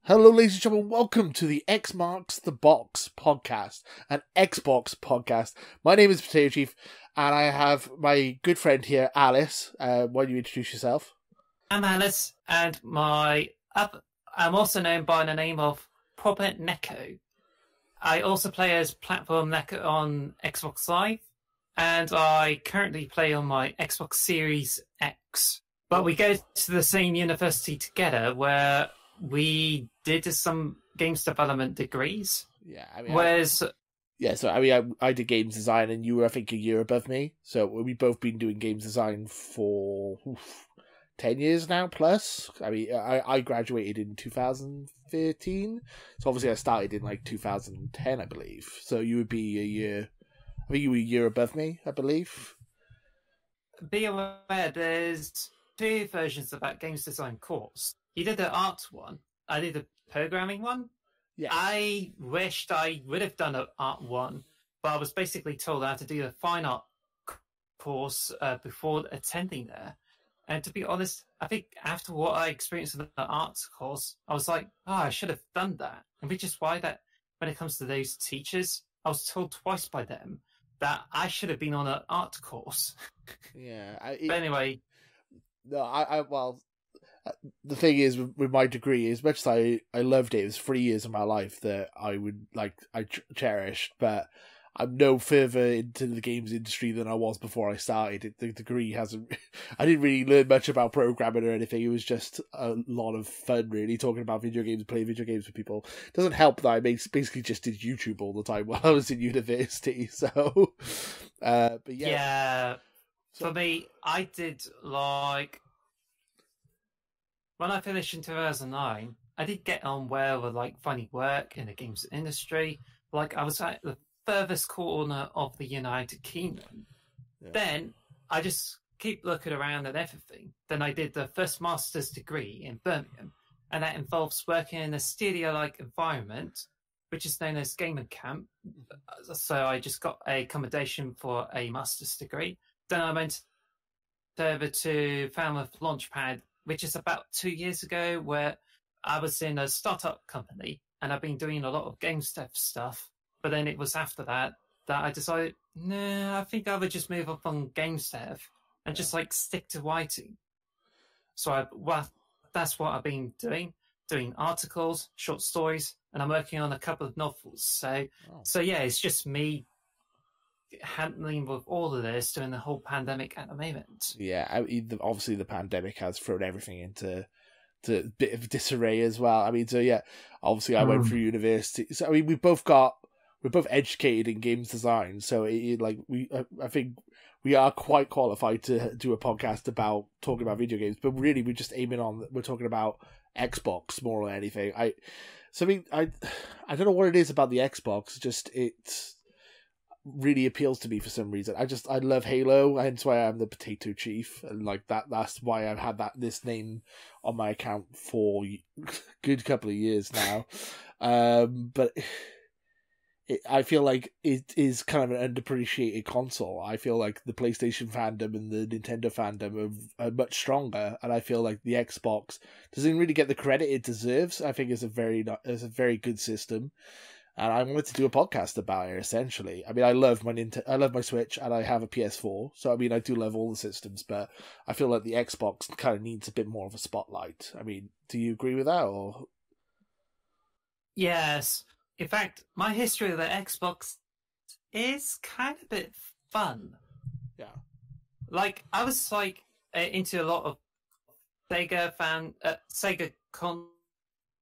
Hello, ladies and gentlemen. Welcome to the X Marks the Box podcast, an Xbox podcast. My name is Potato Chief, and I have my good friend here, Alice. Why don't you introduce yourself? I'm Alice, and I'm also known by the name of Proper Neko. I also play as Platform Neko on Xbox Live, and I currently play on my Xbox Series X. But we go to the same university together, where we did some games development degrees. Yeah, I did games design, and you were, I think, a year above me. So we've both been doing games design for 10 years now plus. I graduated in 2013, so obviously I started in like 2010, I believe. So you would be a year. I think you were a year above me, I believe. Be aware, there's two versions of that games design course. You did the art one. I did the programming one. Yeah. I wished I would have done an art one, but I was basically told I had to do the fine art course before attending there. And to be honest, I think after what I experienced in the arts course, I was like, I should have done that. And which is why that when it comes to those teachers, I was told twice by them that I should have been on an art course. Yeah. But anyway. No, the thing is, with my degree, as much as I loved it, it was 3 years of my life that I cherished, but I'm no further into the games industry than I was before I started. The degree hasn't... I didn't really learn much about programming or anything. It was just a lot of fun, really, talking about video games, playing video games with people. It doesn't help that I basically just did YouTube all the time while I was in university, so... but yeah. Yeah, for me, I did when I finished in 2009, I did get on well with finding work in the games industry. I was at the furthest corner of the United Kingdom. Yeah. Then I just keep looking around at everything. Then I did the first master's degree in Birmingham, and that involves working in a studio-like environment, which is known as Gaming Camp. So I just got a accommodation for a master's degree. Then I went over to Falmouth Launchpad, which is about 2 years ago, where I was in a startup company and I've been doing a lot of game dev stuff. But then it was after that I decided, I think I would just move up on game dev and just stick to writing. So that's what I've been doing articles, short stories, and I'm working on a couple of novels. So yeah, it's just me handling with all of this during the whole pandemic at the moment. Yeah, obviously the pandemic has thrown everything into a bit of disarray as well. Obviously I went through university. So we're both educated in games design. So I think we are quite qualified to do a podcast about talking about video games. But really, we're just we're talking about Xbox more than anything. I don't know what it is about the Xbox. Just it's really appeals to me for some reason. I love Halo, hence why I'm the Potato Chief, and that's why I've had this name on my account for a good couple of years now. But I feel like it is kind of an underappreciated console. I feel like the PlayStation fandom and the Nintendo fandom are much stronger, and I feel like the Xbox doesn't really get the credit it deserves. I think it's a very good system. And I wanted to do a podcast about it, essentially. I love my Switch, and I have a PS4. So, I do love all the systems, but I feel like the Xbox kind of needs a bit more of a spotlight. Do you agree with that, or...? Yes. In fact, my history with the Xbox is kind of a bit fun. Yeah. I was, into a lot of Sega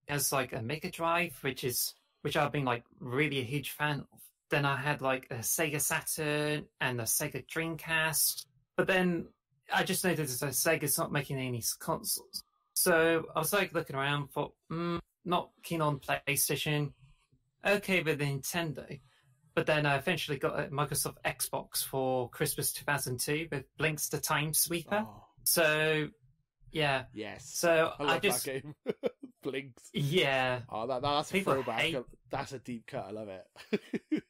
as, a Mega Drive, which I've been really a huge fan of. Then I had a Sega Saturn and a Sega Dreamcast. But then I just noticed that Sega's not making any consoles. So I was looking around for, not keen on PlayStation, okay with Nintendo. But then I eventually got a Microsoft Xbox for Christmas 2002 with Blinks the Time Sweeper. Oh. So, yeah. Yes. So I love that game. Blinks. Yeah. Oh, that's a throwback. That's a deep cut. I love it.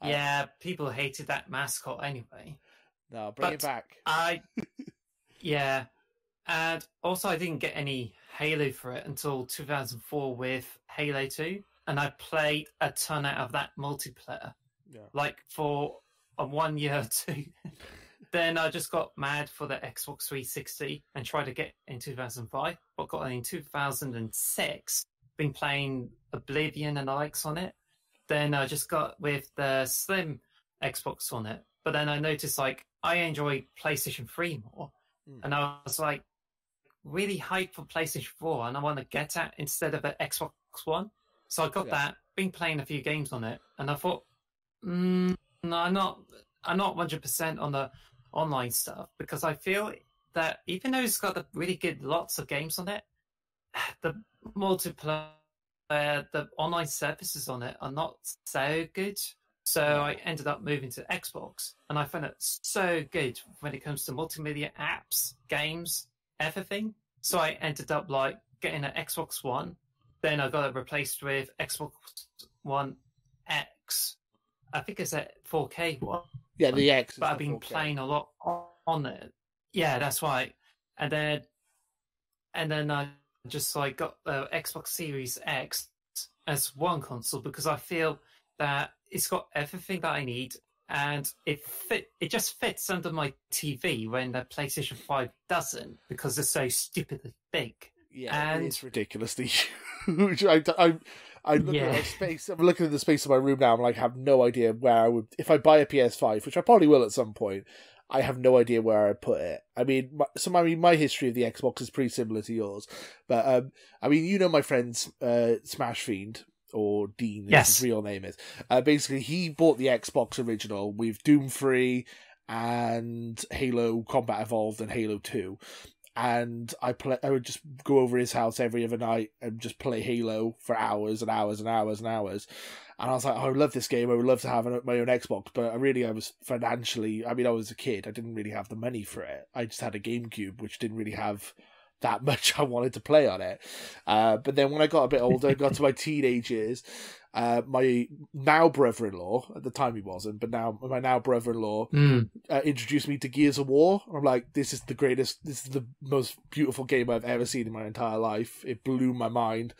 Yeah, people hated that mascot anyway. No, bring it back. Yeah. And also I didn't get any Halo for it until 2004 with Halo 2, and I played a ton out of that multiplayer, like for a 1 year or two. Then I just got mad for the Xbox 360 and tried to get in 2005, but got in 2006. Been playing Oblivion and the likes on it. Then I just got with the Slim Xbox on it. But then I noticed like I enjoy PlayStation 3 more. And I was like really hyped for PlayStation 4 and I want to get that instead of an Xbox One. So I got that, been playing a few games on it, and I thought, no, I'm not 100% on the online stuff, because I feel that even though it's got the really good lots of games on it, the multiplayer, the online services on it are not so good. So I ended up moving to Xbox, and I found it so good when it comes to multimedia apps, games, everything. So I ended up like getting an Xbox One. Then I got it replaced with Xbox One X. I think it's a 4K one. Yeah, the X. But I've been 4K. playing a lot on it. Yeah, that's right. And then I just like got the Xbox Series X as one console, because I feel that it's got everything that I need, and it just fits under my TV when the PlayStation 5 doesn't, because it's so stupidly big. Yeah, and it's ridiculously huge. I'm looking at my space. I'm looking at the space of my room now. I'm like, I have no idea where I would, if I buy a PS5, which I probably will at some point. I have no idea where I'd put it. I mean, my history of the Xbox is pretty similar to yours. But I mean, you know, my friend's Smash Fiend, or Dean, as his real name is. Basically, he bought the Xbox original with Doom 3 and Halo Combat Evolved and Halo 2. And I would just go over his house every other night and just play Halo for hours and hours and hours and hours. And I was like, oh, I love this game. I would love to have my own Xbox. But I was financially, I mean, I was a kid. I didn't really have the money for it. I just had a GameCube, which didn't really have that much I wanted to play on it. But then when I got a bit older, I got to my teenage years, my now brother-in-law, at the time he wasn't, but now my now brother-in-law introduced me to Gears of War. I'm like, this is the most beautiful game I've ever seen in my entire life. It blew my mind.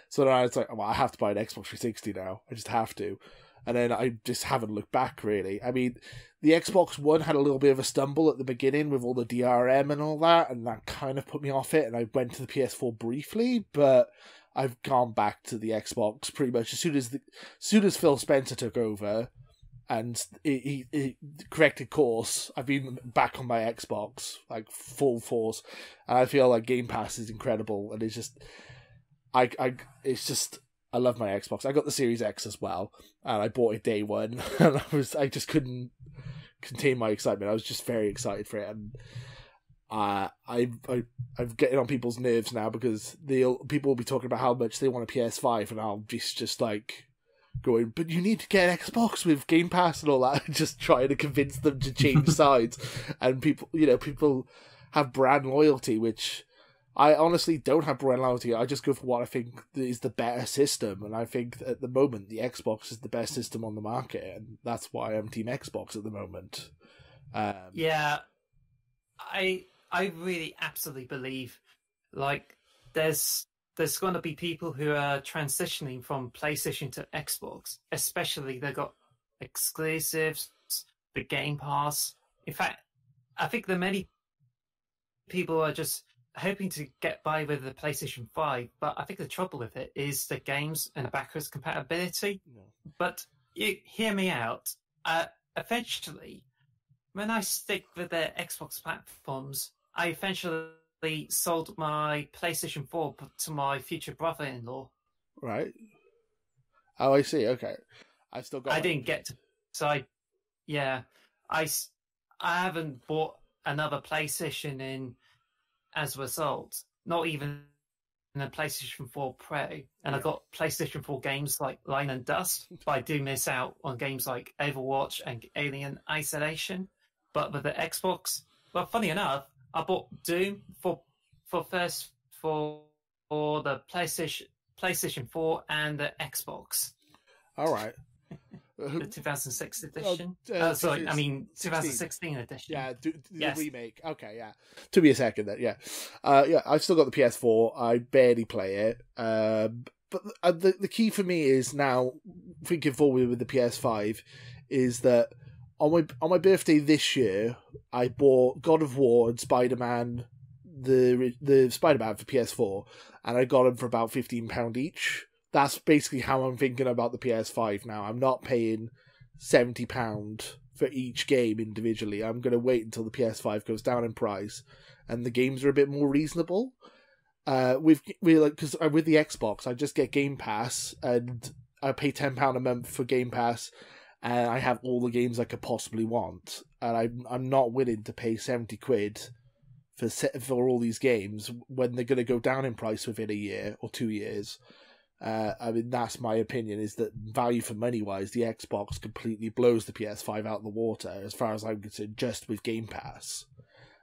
So then I was like, well, I have to buy an Xbox 360 now. I just have to. And then I just haven't looked back, really. I mean, the Xbox One had a little bit of a stumble at the beginning with all the DRM and all that, and that kind of put me off it, and I went to the PS4 briefly, but I've gone back to the Xbox pretty much as soon as Phil Spencer took over and he corrected course. I've been back on my Xbox, like, full force, and I feel like Game Pass is incredible, and it's just... I love my Xbox. I got the Series X as well, and I bought it day one, and I just couldn't contain my excitement. I was just very excited for it, and I'm getting on people's nerves now, because people will be talking about how much they want a PS5, and I'll just like going, but you need to get an Xbox with Game Pass and all that, just trying to convince them to change sides. And people have brand loyalty, which I honestly don't have brand loyalty. I just go for what I think is the better system, and I think at the moment the Xbox is the best system on the market, and that's why I'm Team Xbox at the moment. Yeah, I really absolutely believe like there's going to be people who are transitioning from PlayStation to Xbox, especially they got exclusives, the Game Pass. In fact, I think that many people are just hoping to get by with the PlayStation 5, but I think the trouble with it is the games and the backwards compatibility. No. But you hear me out. Eventually, when I stick with the Xbox platforms, I eventually sold my PlayStation 4 to my future brother-in-law. Right. Oh, I see. Okay. I've still got... I didn't get to... So I haven't bought another PlayStation in as a result, not even a PlayStation 4 Pro, and I got PlayStation 4 games like Line and Dust, but I do miss out on games like Overwatch and Alien Isolation. But with the Xbox, well, funny enough, I bought Doom for the PlayStation 4 and the Xbox. All right. The 2006 edition. 2016 edition. Yeah, yes. The remake. Okay, yeah. Took me a second then. Yeah, I've still got the PS4. I barely play it. But the key for me is now thinking forward with the PS5 is that on my birthday this year I bought God of War and Spider-Man, the Spider-Man for PS4, and I got them for about £15 each. That's basically how I'm thinking about the PS5 now. I'm not paying £70 for each game individually. I'm going to wait until the PS5 goes down in price and the games are a bit more reasonable. With the Xbox, I just get Game Pass and I pay £10 a month for Game Pass, and I have all the games I could possibly want. And I'm not willing to pay £70 for all these games when they're going to go down in price within a year or 2 years. That's my opinion, is that value for money wise, the Xbox completely blows the PS5 out of the water as far as I'm concerned, just with Game Pass.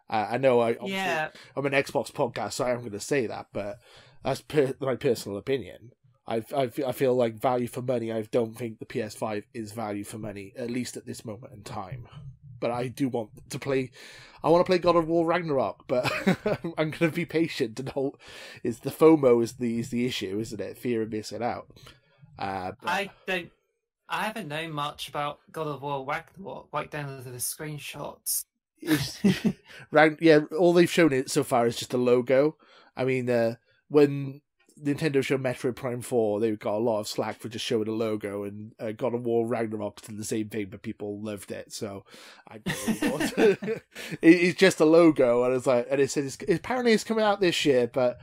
I know I'm an Xbox podcast, so I'm going to say that, but that's my personal opinion. I feel like value for money, I don't think the PS5 is value for money, at least at this moment in time. But I do want to play. I want to play God of War Ragnarok, but I'm going to be patient and hold. Is the FOMO is the issue, isn't it? Fear of missing out. I haven't known much about God of War Ragnarok, right down to the screenshots. All they've shown it so far is just a logo. I mean, when Nintendo showed Metroid Prime 4, they got a lot of slack for just showing a logo, and God of War Ragnarok did the same thing, but people loved it. So I don't really want it's just a logo, and it said apparently it's coming out this year, but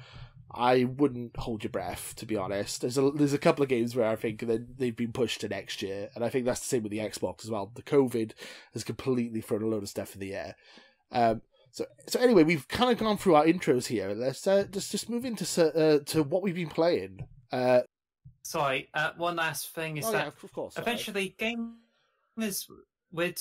I wouldn't hold your breath, to be honest. There's a couple of games where I think that they've been pushed to next year, and I think that's the same with the Xbox as well. The COVID has completely thrown a load of stuff in the air. So anyway, we've kind of gone through our intros here. Let's just move into to what we've been playing. One last thing is of course, eventually gamers would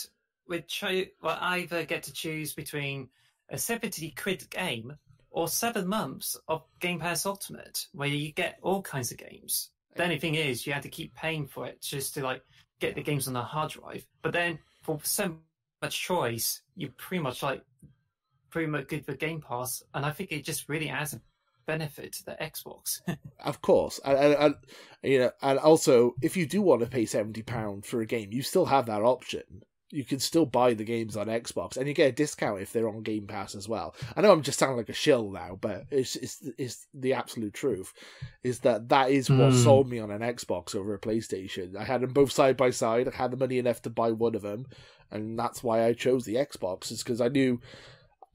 either get to choose between a £70 game or 7 months of Game Pass Ultimate, where you get all kinds of games. The only thing is, you have to keep paying for it just to get the games on a hard drive. But then, for so much choice, you're pretty much good for Game Pass, and I think it just really adds a benefit to the Xbox. Of course, and also, if you do want to pay £70 for a game, you still have that option. You can still buy the games on Xbox, and you get a discount if they're on Game Pass as well. I know I'm just sounding like a shill now, but it's the absolute truth. Is that is what sold me on an Xbox over a PlayStation. I had them both side by side. I had the money enough to buy one of them, and that's why I chose the Xbox. Is because I knew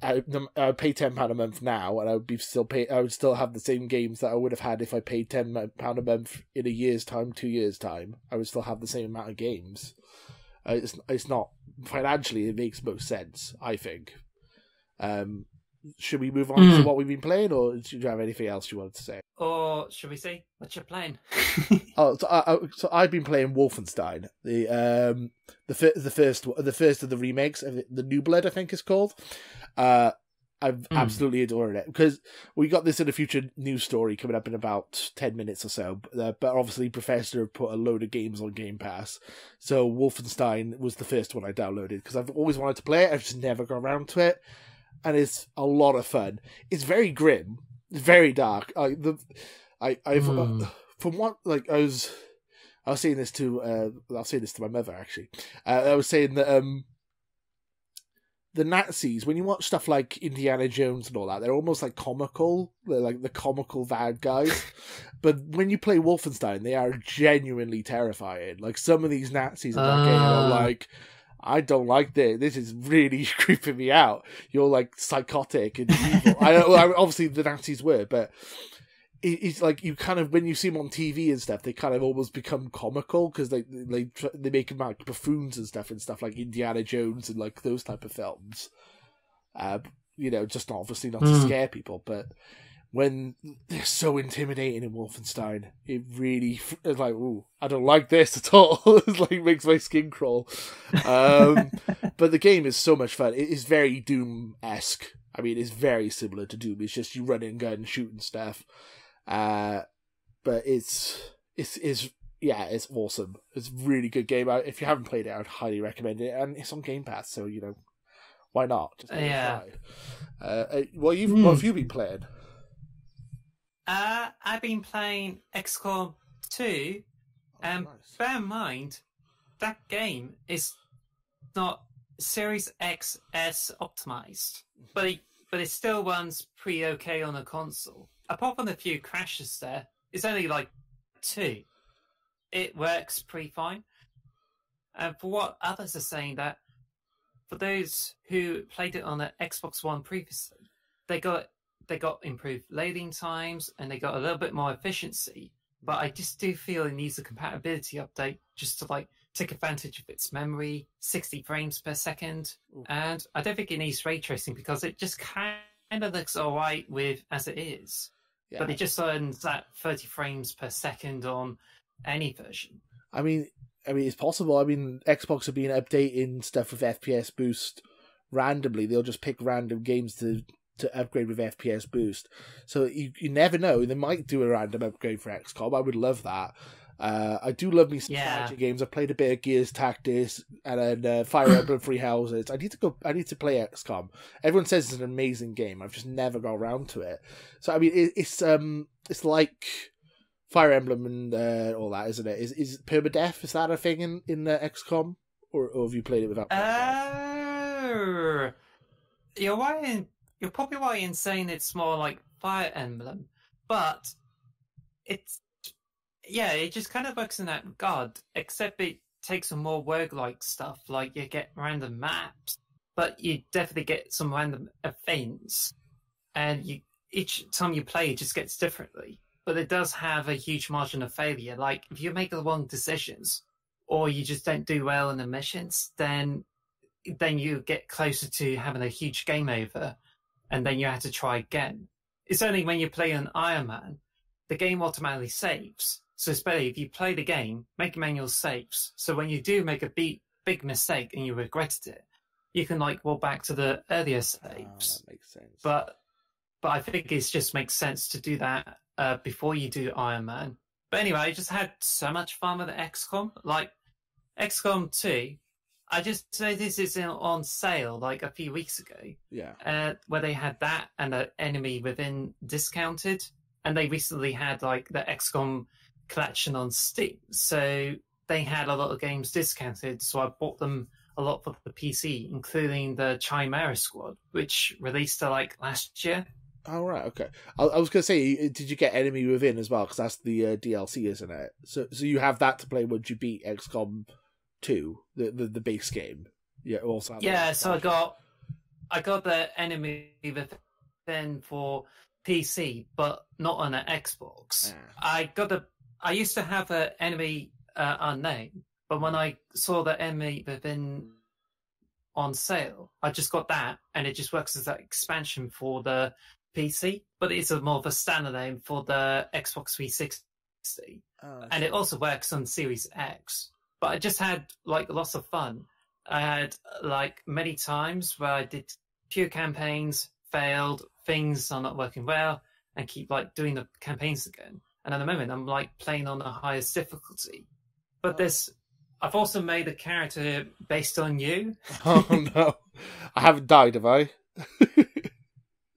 I would pay £10 a month now, and I would still have the same games that I would have had if I paid £10 a month in a year's time, 2 years' time. I would still have the same amount of games. It's not financially, it makes most sense, I think. Should we move on to what we've been playing, or do you have anything else you wanted to say? Or should we say what you're playing? So I've been playing Wolfenstein, the first of the remakes, the New Blood, I think it's called. I've absolutely adored it, because we got this in a future news story coming up in about 10 minutes or so. But obviously, Bethesda have put a load of games on Game Pass. So Wolfenstein was the first one I downloaded, because I've always wanted to play it. I've just never got around to it. And it's a lot of fun. It's very grim. It's very dark. From what, I was saying this to, I'll say this to my mother, actually. I was saying that, the Nazis, when you watch stuff like Indiana Jones and all that, they're almost like comical. They're like the comical bad guys. But when you play Wolfenstein, they are genuinely terrifying. Like, some of these Nazis in that game are like, I don't like this. This is really creeping me out. You're like psychotic and evil. Obviously the Nazis were, but it's like you kind of, when you see them on TV and stuff, they kind of almost become comical, because they make them like buffoons and stuff like Indiana Jones and like those type of films. Just obviously not to scare people, but when they're so intimidating in Wolfenstein, it really is like, ooh, I don't like this at all. It like makes my skin crawl. But the game is so much fun. It is very Doom-esque. I mean, it's very similar to Doom. It's just you run and gun, shooting stuff. But it's yeah, it's awesome. It's a really good game. If you haven't played it, I would highly recommend it. And it's on Game Pass, so, why not? Just give it a try. What have you been playing? I've been playing Xcom 2. Nice. Bear in mind, that game is not Series XS optimized, but it still runs pretty okay on a console. Apart from a few crashes there, it's only like 2. It works pretty fine. And for what others are saying, that for those who played it on the Xbox One previously, they got improved loading times and they got a little bit more efficiency. But I just do feel it needs a compatibility update just to take advantage of its memory, 60 frames per second. Ooh. And I don't think it needs ray tracing because it just kind of looks all right as it is. Yeah. But it just earns that 30 frames per second on any version. I mean, it's possible. I mean, Xbox have been updating stuff with FPS boost randomly. They'll just pick random games to upgrade with FPS boost. So you never know. They might do a random upgrade for XCOM. I would love that. I do love me some strategy games. I've played a bit of Gears Tactics and then Fire Emblem Three Houses. I need to play XCOM. Everyone says it's an amazing game. I've just never got around to it. So I mean, it's like Fire Emblem and all that, isn't it? Is permadeath, is that a thing in XCOM, or have you played it without permadeath? You're right. You're probably right in saying it's more like Fire Emblem, but it just kind of works in that regard, except it takes some more roguelike stuff, like you get random maps, but you definitely get some random events, and each time you play it just gets differently. But it does have a huge margin of failure. Like, if you make the wrong decisions, or you just don't do well in the missions, then you get closer to having a huge game over, and then you have to try again. It's only when you play an Iron Man, the game automatically saves. So it's better if you play the game, make manual saves. So when you do make a big mistake and you regretted it, you can roll back to the earlier saves. That makes sense. But I think it just makes sense to do that before you do Iron Man. But anyway, I just had so much fun with XCOM. Like, XCOM 2, I just noticed it's on sale a few weeks ago. Yeah. Where they had that and the Enemy Within discounted. And they recently had the XCOM collection on Steam. So they had a lot of games discounted. So I bought them a lot for the PC, including the Chimera Squad, which released last year. Oh, right, okay. I was going to say, did you get Enemy Within as well? Because that's the DLC, isn't it? So you have that to play once you beat XCOM 2, the base game. Yeah, also. Yeah, so I got the Enemy Within for PC, but not on an Xbox. Yeah. I used to have an Enemy Unknown, but when I saw the Enemy Within on sale, I just got that, and it just works as that expansion for the PC, but it's more of a standalone for the Xbox 360. And it also works on Series X. But I just had lots of fun. I had many times where I did pure campaigns, failed, things are not working well, and keep doing the campaigns again. And at the moment I'm playing on the highest difficulty. But I've also made a character based on you. Oh no. I haven't died, have I?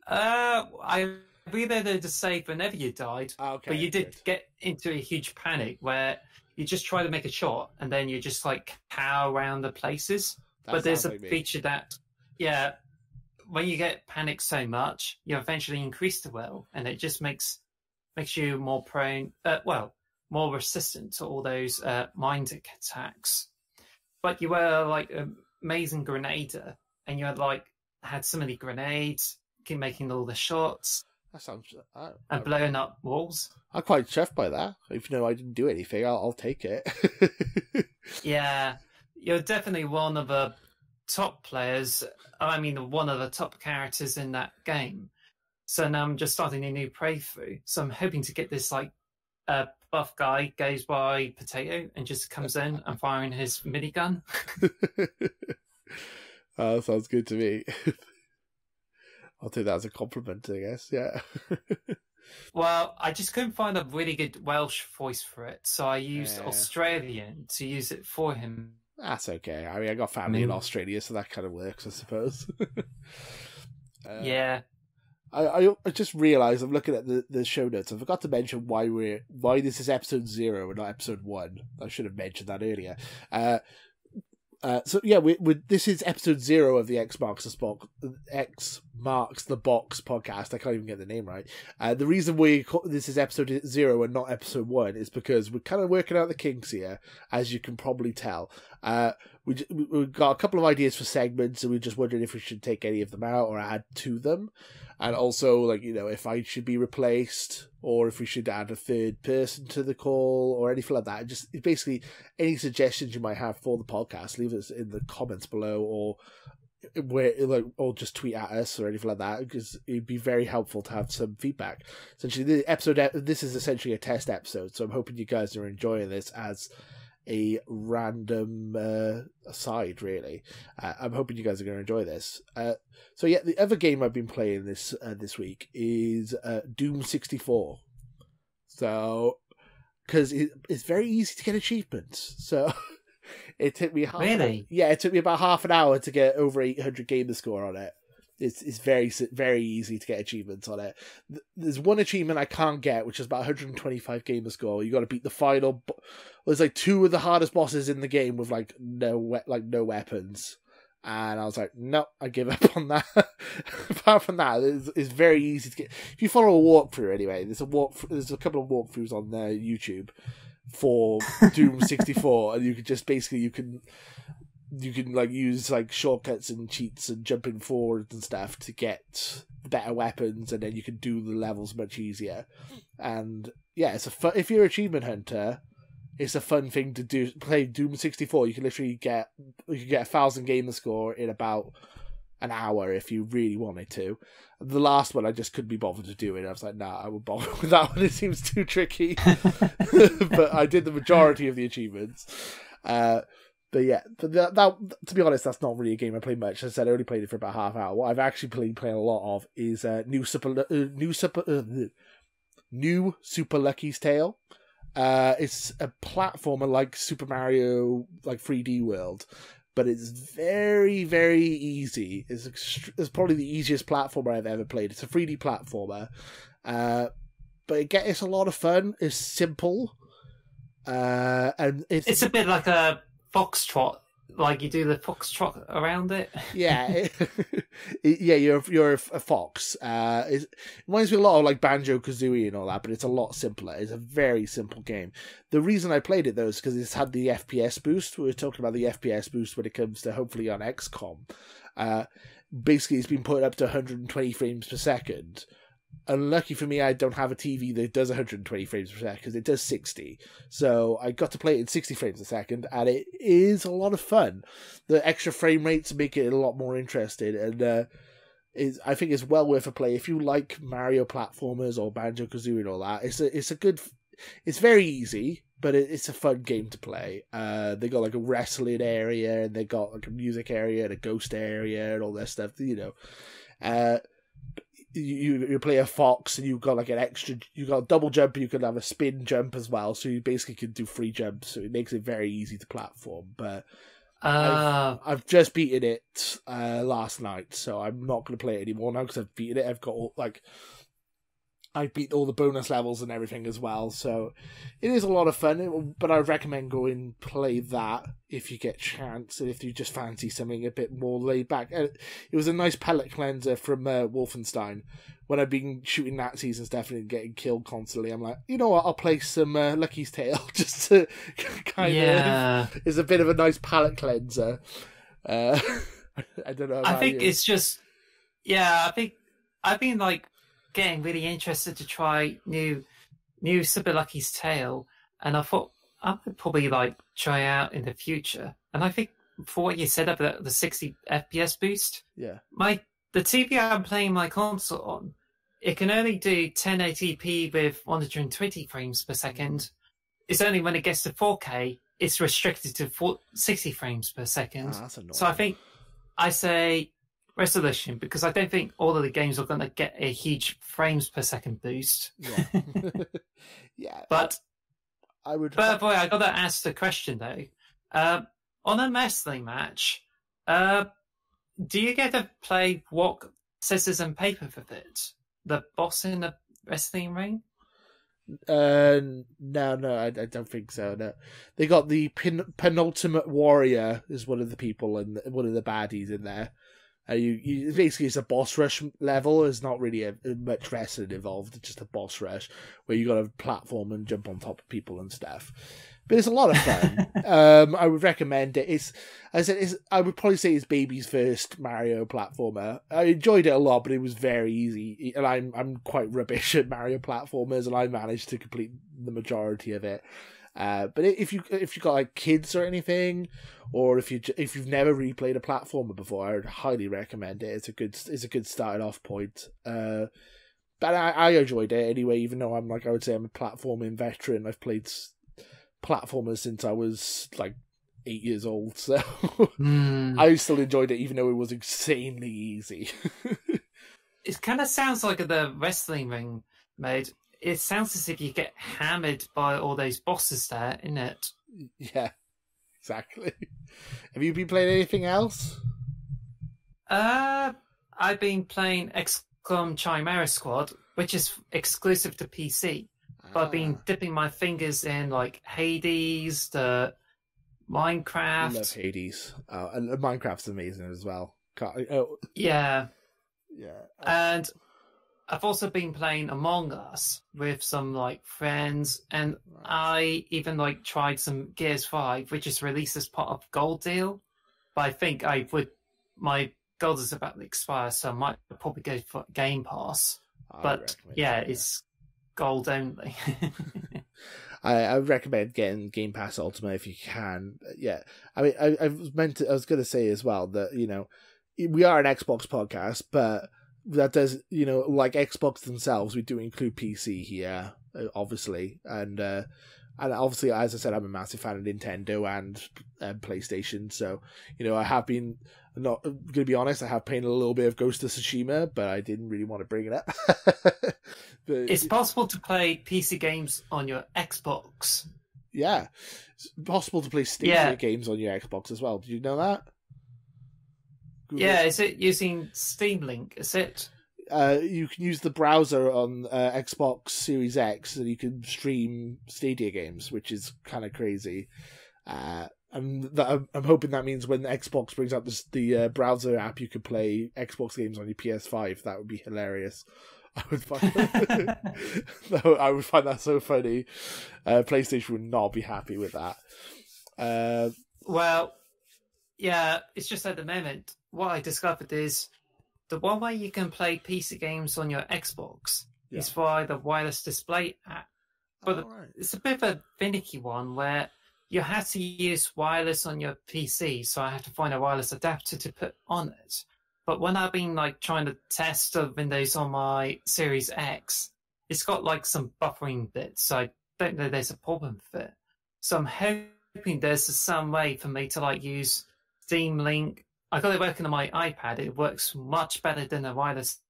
I reloaded the save whenever you died, okay, but you did get into a huge panic where you just try to make a shot and then you just cow around the places. But there's a feature that, when you get panicked so much, you eventually increase the will, and it just makes you more prone, more resistant to all those mind attacks. But you were an amazing grenader, and you had so many grenades, keep making all the shots. That sounds and blowing up walls. I'm quite chuffed by that. If I didn't do anything, I'll take it. Yeah, you're definitely one of the top players. I mean, one of the top characters in that game. So now I'm just starting a new playthrough. So I'm hoping to get this buff guy goes by Potato and just comes in and firing his minigun. That sounds good to me. I'll take that as a compliment, I guess. Yeah. Well, I just couldn't find a really good Welsh voice for it, so I used Australian to use it for him. That's okay. I mean, I got family in Australia, so that kind of works, I suppose. Yeah. I just realised I'm looking at the show notes. I forgot to mention why this is episode 0 and not episode 1. I should have mentioned that earlier. So yeah, this is episode 0 of the X Marks the Box podcast. I can't even get the name right. The reason this is episode 0 and not episode 1 is because we're kind of working out the kinks here, as you can probably tell. We've got a couple of ideas for segments, and we're just wondering if we should take any of them out or add to them. And also, like, you know, if I should be replaced or if we should add a third person to the call or anything like that. Just basically any suggestions you might have for the podcast, leave us in the comments below or just tweet at us or anything like that, because it'd be very helpful to have some feedback. Essentially, this is essentially a test episode, so I'm hoping you guys are enjoying this as a random aside, really. I'm hoping you guys are going to enjoy this. So yeah, the other game I've been playing this week is Doom 64. So, because it's very easy to get achievements. So it took me it took me about half an hour to get over 800 gamer score on it. It's very, very easy to get achievements on it. There's one achievement I can't get, which is about 125 gamer score. You got to beat the final. There's like 2 of the hardest bosses in the game with no weapons, and I was like, no, I give up on that. Apart from that, it's very easy to get. If you follow a walkthrough, anyway, there's a couple of walkthroughs on YouTube for Doom 64, and you can just basically you can like use like shortcuts and cheats and jumping forward and stuff to get better weapons, and then you can do the levels much easier. And yeah, if you're an achievement hunter, it's a fun thing to do. Play Doom 64. You can literally get 1,000 gamer score in about an hour if you really wanted to. The last one I just couldn't be bothered to do it. I was like, nah, I won't bother with that one. It seems too tricky. But I did the majority of the achievements. But yeah, that to be honest, that's not really a game I play much. As I said, I only played it for about half hour. What I've actually been playing a lot of is New Super Lucky's Tale. It's a platformer like Super Mario, like 3D World, but it's very, very easy. It's probably the easiest platformer I've ever played. It's a 3D platformer, but it's a lot of fun. It's simple, and it's a bit like a Foxtrot, like you do the Foxtrot around it. Yeah, you're a fox. It reminds me a lot of like Banjo-Kazooie and all that, but it's a lot simpler. It's a very simple game. The reason I played it though is because it's had the FPS boost. We were talking about the FPS boost when it comes to hopefully on XCOM. Basically, it's been put up to 120 frames per second. Unlucky for me, I don't have a TV that does 120 frames per second, because it does 60. So I got to play it in 60 frames a second, and it is a lot of fun. The extra frame rates make it a lot more interesting, and I think it's well worth a play if you like Mario platformers or Banjo-Kazooie and all that. It's very easy, but it's a fun game to play. They got like a wrestling area, and they got like a music area and a ghost area and all that stuff. You know. You play a fox, and you've got like you got a double jump, and you can have a spin jump as well, so you basically can do 3 jumps, so it makes it very easy to platform. But I've just beaten it last night, so I'm not going to play it anymore now because I've beaten it. I've beat all the bonus levels and everything as well, so it is a lot of fun. But I recommend going play that if you get a chance, and if you just fancy something a bit more laid back. It was a nice palate cleanser from Wolfenstein. When I've been shooting Nazis and stuff and getting killed constantly, I'm like, you know what, I'll play some Lucky's Tale just to kind of... It's a bit of a nice palate cleanser. I don't know. I think it's just... Yeah, I think I've been like getting really interested to try new Super Lucky's Tale, and I thought I would probably like try out in the future. And I think for what you said about the 60 FPS boost, the TV I'm playing my console on, it can only do 1080p with 120 frames per second. It's only when it gets to 4K, it's restricted to 60 frames per second. That's annoying. So I think I say resolution, because I don't think all of the games are going to get a huge frames per second boost. Yeah, yeah. But I would. But boy, I got to ask the question though. On a wrestling match, do you get to play rock, scissors, and paper with it? The boss in the wrestling ring? No, I don't think so. No, they got the penultimate warrior is one of the people and one of the baddies in there. You basically, it's a boss rush level. There's not really much wrestling involved. It's just a boss rush where you got to platform and jump on top of people and stuff. But it's a lot of fun. I would recommend it. I would probably say it's baby's first Mario platformer. I enjoyed it a lot, but it was very easy. And I'm quite rubbish at Mario platformers, and I managed to complete the majority of it. But if you got like kids or anything, or if you've never really played a platformer before, I would highly recommend it. It's a good starting off point. But I enjoyed it anyway, even though I'm a platforming veteran. I've played platformers since I was like 8 years old, so I still enjoyed it, even though it was insanely easy. It kind of sounds like the wrestling ring mode. It sounds as if you get hammered by all those bosses there, isn't it? Yeah, exactly. Have you been playing anything else? I've been playing XCOM Chimera Squad, which is exclusive to PC. But I've been dipping my fingers in like Hades, the Minecraft. I love Hades. And Minecraft's amazing as well. Yeah. Yeah. And I've also been playing Among Us with some like friends, and I even like tried some Gears 5, which is released as part of Gold Deal. But I think my gold is about to expire, so I might probably go for Game Pass. But yeah, it's gold only. I recommend getting Game Pass Ultimate if you can. Yeah, I mean, I was going to say as well that, you know, we are an Xbox podcast, but that does, you know, like Xbox themselves, we do include PC here, obviously, and obviously, as I said, I'm a massive fan of Nintendo and PlayStation, so, you know, I have been, not going to be honest, I have played a little bit of Ghost of Tsushima, but I didn't really want to bring it up. But it's possible to play PC games on your Xbox. Yeah, it's possible to play Stadia games on your Xbox as well. Did you know that? Google. Yeah, is it using Steam Link? Is it? You can use the browser on Xbox Series X, and you can stream Stadia games, which is kind of crazy. I'm hoping that means when Xbox brings out the browser app, you could play Xbox games on your PS5. That would be hilarious. I would find that so funny. PlayStation would not be happy with that. Well, yeah, it's just at the moment, what I discovered is the one way you can play PC games on your Xbox is via the wireless display app. But it's a bit of a finicky one where you have to use wireless on your PC, so I have to find a wireless adapter to put on it. But when I've been like trying to test the Windows on my Series X, it's got like some buffering bits, so I don't know there's a problem with it. So I'm hoping there's some way for me to like use Steam Link. I got it working on my iPad. It works much better than a wireless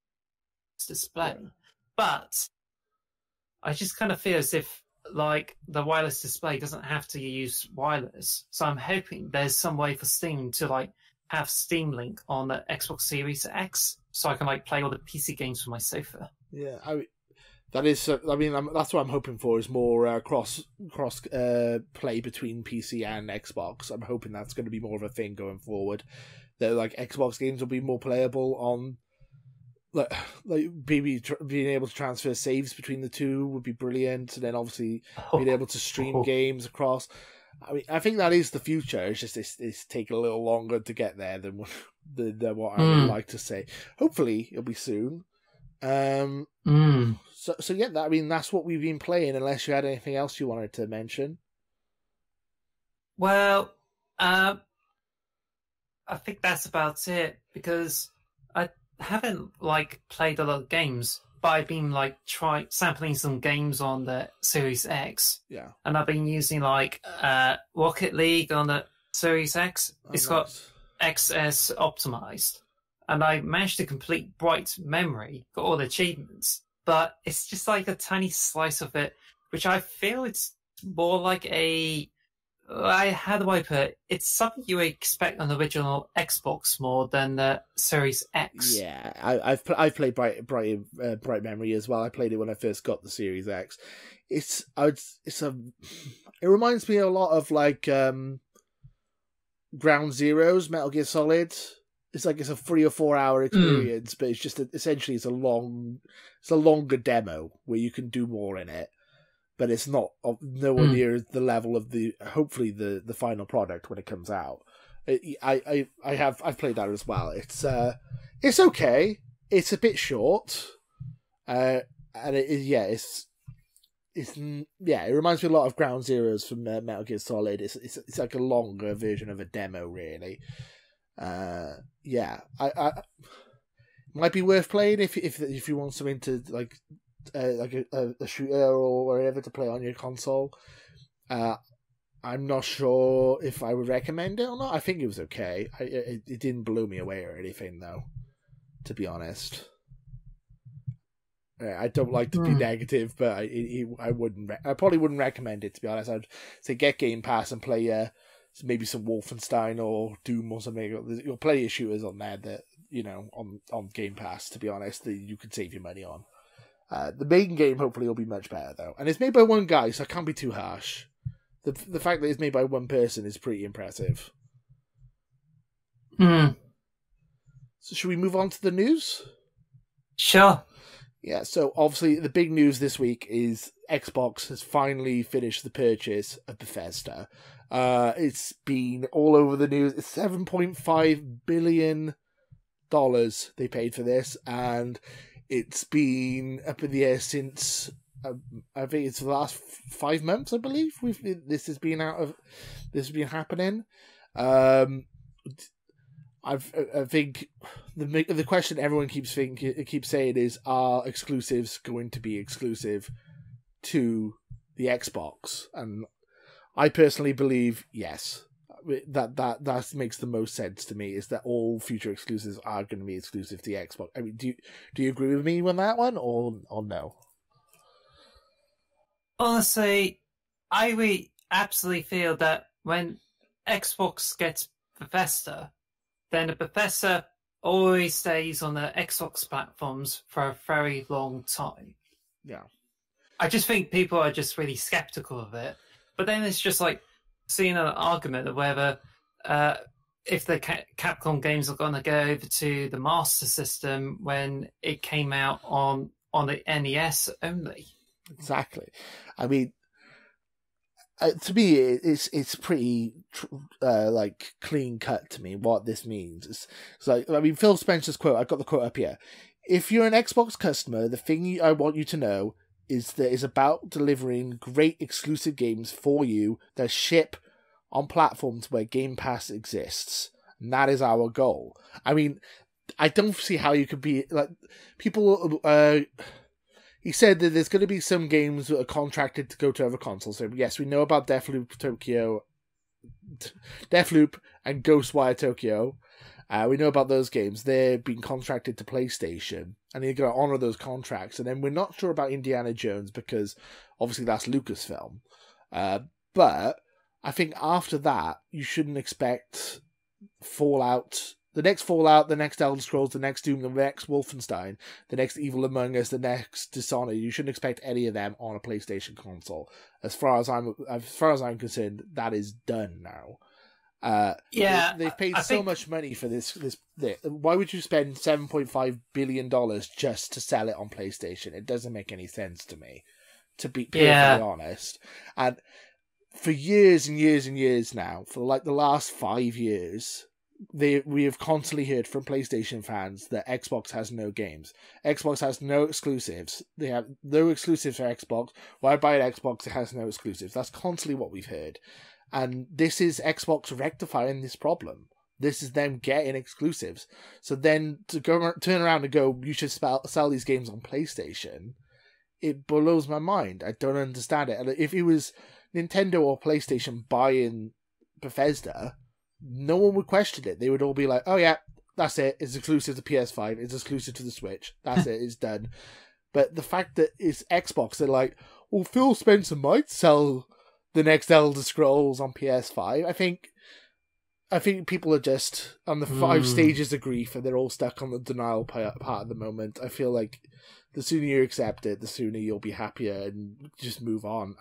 display. Yeah. But I just kind of feel as if like the wireless display doesn't have to use wireless. So I'm hoping there's some way for Steam to like have Steam Link on the Xbox Series X, so I can like play all the PC games from my sofa. Yeah, that's what I'm hoping for, is more cross play between PC and Xbox. I'm hoping that's going to be more of a thing going forward. That like Xbox games will be more playable on, like maybe being able to transfer saves between the two would be brilliant, and then obviously being able to stream games across. I mean, I think that is the future. It's just it's taking a little longer to get there than what I would like to say. Hopefully, it'll be soon. So yeah, I mean, that's what we've been playing. Unless you had anything else you wanted to mention. Well, I think that's about it, because I haven't like played a lot of games. But I've been like sampling some games on the Series X. Yeah. And I've been using like Rocket League on the Series X. It's got XS optimized. and I managed to complete Bright Memory, got all the achievements, but it's just like a tiny slice of it, which I feel it's more like how do I put it? It's something you expect on the original Xbox more than the Series X. Yeah, I've played Bright Memory as well. I played it when I first got the Series X. It reminds me a lot of like Ground Zeroes, Metal Gear Solid. It's a 3 or 4 hour experience, but it's just essentially it's a longer demo where you can do more in it. But it's not nowhere near the level of hopefully the final product when it comes out. I've played that as well. It's okay. It's a bit short, and it reminds me a lot of Ground Zeroes from Metal Gear Solid. It's like a longer version of a demo, really. I might be worth playing if you want something to like a shooter or whatever to play on your console. I'm not sure if I would recommend it or not. I think it was okay. It didn't blow me away or anything, though, to be honest. I don't like to be negative, but I probably wouldn't recommend it, to be honest. I'd say get Game Pass and play maybe some Wolfenstein or Doom or something. There's plenty of shooters on there that, on Game Pass, to be honest, that you could save your money on. The main game hopefully will be much better, though. And it's made by one guy, so I can't be too harsh. The fact that it's made by one person is pretty impressive. So should we move on to the news? Sure. Yeah, so obviously the big news this week is Xbox has finally finished the purchase of Bethesda. It's been all over the news. It's $7.5 billion they paid for this, and it's been up in the air since I think it's the last 5 months. I believe this has been happening. I think the question everyone keeps saying is, are exclusives going to be exclusive to the Xbox? And I personally believe yes. That makes the most sense to me, is that all future exclusives are going to be exclusive to the Xbox. I mean, do you agree with me on that one, or no? Honestly, I absolutely feel that when Xbox gets Bethesda, then the Bethesda always stays on the Xbox platforms for a very long time. Yeah. I just think people are just really skeptical of it. But then it's just like seeing an argument of whether if the Capcom games are going to go over to the Master System when it came out on the NES only. Exactly. I mean, to me, it's pretty like clean cut to me what this means. It's like, I mean, Phil Spencer's quote. I've got the quote up here. If you're an Xbox customer, the thing I want you to know is that it's about delivering great exclusive games for you that ship on platforms where Game Pass exists. And that is our goal. I mean, I don't see how you could be like people. He said that there's going to be some games that are contracted to go to other consoles. So yes, we know about Deathloop and Ghostwire Tokyo. We know about those games. They're being contracted to PlayStation, and they're going to honour those contracts. And then we're not sure about Indiana Jones because obviously that's Lucasfilm. But I think after that, you shouldn't expect Fallout, the next Fallout, the next Elder Scrolls, the next Doom, the next Wolfenstein, the next Evil Among Us, the next Dishonored. You shouldn't expect any of them on a PlayStation console. As far as I'm concerned, that is done now. They've paid so much money for this. Why would you spend $7.5 billion just to sell it on PlayStation? It doesn't make any sense to me, to be perfectly honest. And for years and years and years now, for like the last 5 years, we have constantly heard from PlayStation fans that Xbox has no games. Xbox has no exclusives. They have no exclusives for Xbox. Why buy an Xbox that has no exclusives? That's constantly what we've heard. And this is Xbox rectifying this problem. This is them getting exclusives. So then to turn around and go, you should sell these games on PlayStation, it blows my mind. I don't understand it. And if it was Nintendo or PlayStation buying Bethesda, no one would question it. They would all be like, oh yeah, that's it. It's exclusive to PS5. It's exclusive to the Switch. That's it. It's done. But the fact that it's Xbox, they're like, well, Phil Spencer might sell the next Elder Scrolls on PS5. I think people are just on the 5 stages of grief, and they're all stuck on the denial part at the moment. I feel like the sooner you accept it, the sooner you'll be happier and just move on.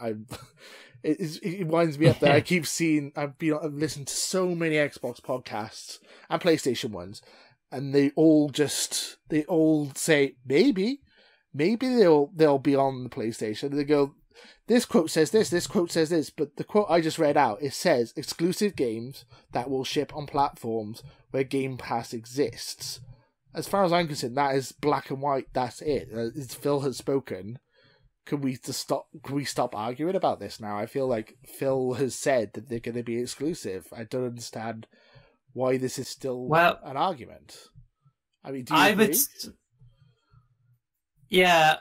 It winds me up that I've listened to so many Xbox podcasts and PlayStation ones, and they all say maybe they'll be on the PlayStation. They go, this quote says this quote says this, but the quote I just read out, it says exclusive games that will ship on platforms where Game Pass exists. As far as I'm concerned, that is black and white. That's it. Phil has spoken. Can we stop arguing about this now? I feel like Phil has said that they're going to be exclusive. I don't understand why this is still an argument. I mean, do you agree? Yeah.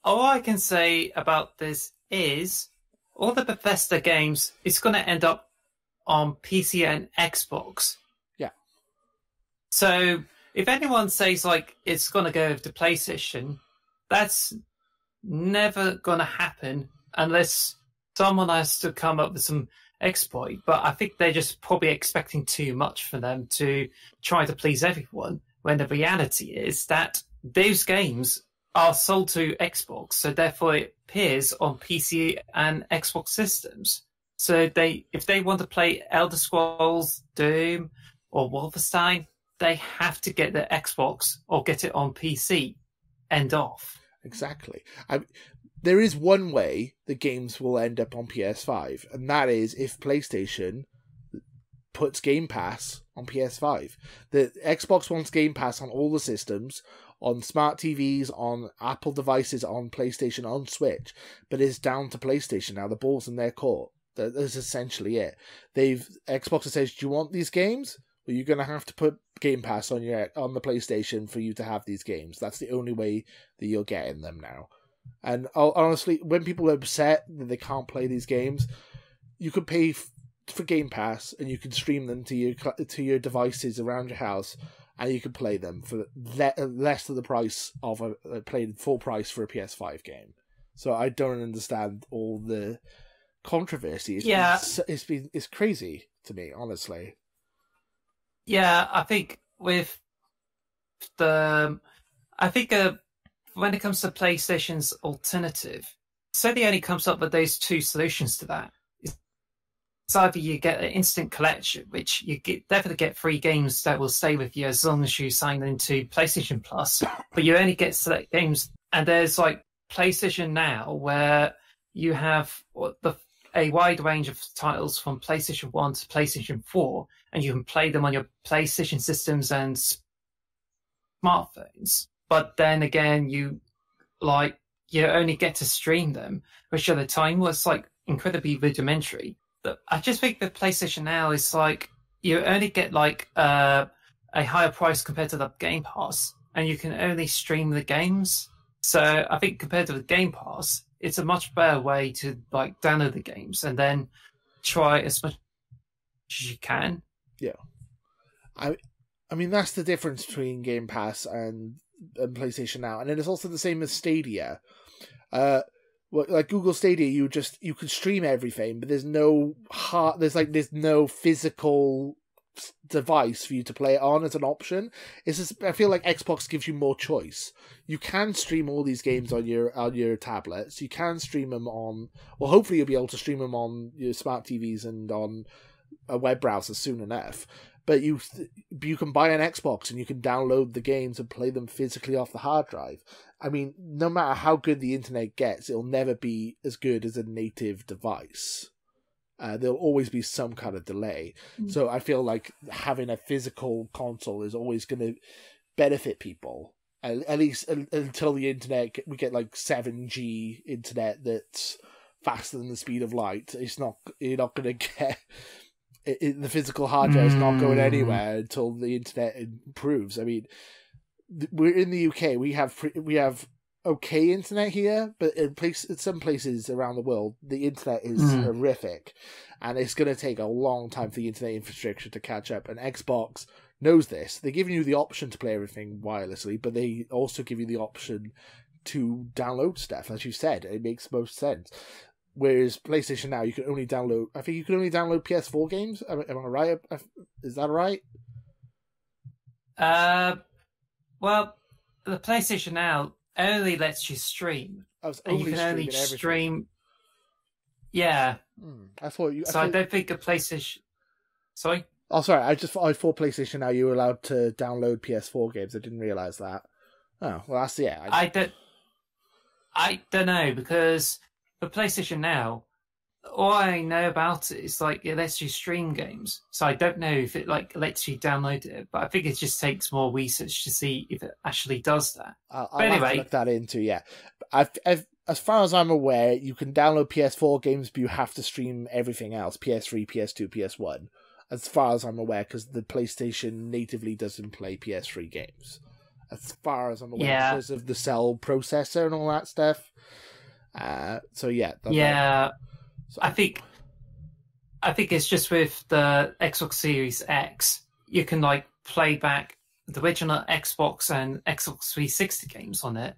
All I can say about this is all the Bethesda games is going to end up on PC and Xbox. Yeah. So if anyone says like it's going to go to PlayStation, that's never going to happen unless someone has to come up with some exploit. But I think they're just probably expecting too much for them to try to please everyone, when the reality is that those games are sold to Xbox, so therefore it appears on PC and Xbox systems. So if they want to play Elder Scrolls, Doom, or Wolfenstein, they have to get the Xbox or get it on PC. End off. Exactly. There is one way the games will end up on PS5, and that is if PlayStation puts Game Pass on PS5. The Xbox wants Game Pass on all the systems, on smart TVs, on Apple devices, on PlayStation, on Switch, but it's down to PlayStation now. The ball's in their court. That's essentially it. Xbox says, do you want these games? Well, you're going to have to put Game Pass on the PlayStation for you to have these games. That's the only way that you're getting them now. And honestly, when people are upset that they can't play these games, you could pay for Game Pass and you can stream them to your devices around your house, and you can play them for less than the price of playing full price for a PS5 game. So I don't understand all the controversy. It's crazy to me, honestly. Yeah, I think when it comes to PlayStation's alternative, Sony only comes up with those 2 solutions to that. It's either you get an instant collection, which you definitely get free games that will stay with you as long as you sign into PlayStation Plus, but you only get select games. And there's like PlayStation Now, where you have a wide range of titles from PlayStation 1 to PlayStation 4, and you can play them on your PlayStation systems and smartphones. But then again, you only get to stream them, which at the time was like incredibly rudimentary. But I just think that PlayStation Now is like you only get like a higher price compared to the Game Pass, and you can only stream the games. So I think compared to the Game Pass, it's a much better way to like download the games and then try as much as you can. Yeah, I mean that's the difference between Game Pass and PlayStation Now, and then it's also the same as Stadia. Like Google Stadia, you can stream everything, but there's no physical device for you to play it on as an option. I feel like Xbox gives you more choice. You can stream all these games on your tablets. You can stream them on. Well, hopefully you'll be able to stream them on your smart TVs and on a web browser soon enough. But you can buy an Xbox and you can download the games and play them physically off the hard drive. I mean, no matter how good the internet gets, it'll never be as good as a native device. There'll always be some kind of delay. So I feel like having a physical console is always going to benefit people. At least until the internet, we get like 7G internet that's faster than the speed of light. You're not going to get... the physical hardware is not going anywhere until the internet improves. I mean, we're in the UK. We have okay internet here, but in some places around the world, the internet is horrific, and it's going to take a long time for the internet infrastructure to catch up. And Xbox knows this. They're giving you the option to play everything wirelessly, but they also give you the option to download stuff. As you said, it makes most sense. Whereas PlayStation Now, you can only download. I think you can only download PS4 games. Am I right? Is that right? Well, the PlayStation Now only lets you stream. And you can only stream. Yeah. I thought you. I don't think a PlayStation. Sorry. Oh, sorry. I thought PlayStation Now you were allowed to download PS4 games. I didn't realize that. Oh, well, that's I don't know, because for PlayStation Now, all I know about it is like it lets you stream games. So I don't know if it like lets you download it, but I think it just takes more research to see if it actually does that. I'll have to look that into. Yeah, as far as I'm aware, you can download PS4 games, but you have to stream everything else: PS3, PS2, PS1. As far as I'm aware, because the PlayStation natively doesn't play PS3 games. As far as I'm aware, because of the cell processor and all that stuff. So yeah. So I think it's just with the Xbox Series X, you can like play back the original Xbox and Xbox 360 games on it,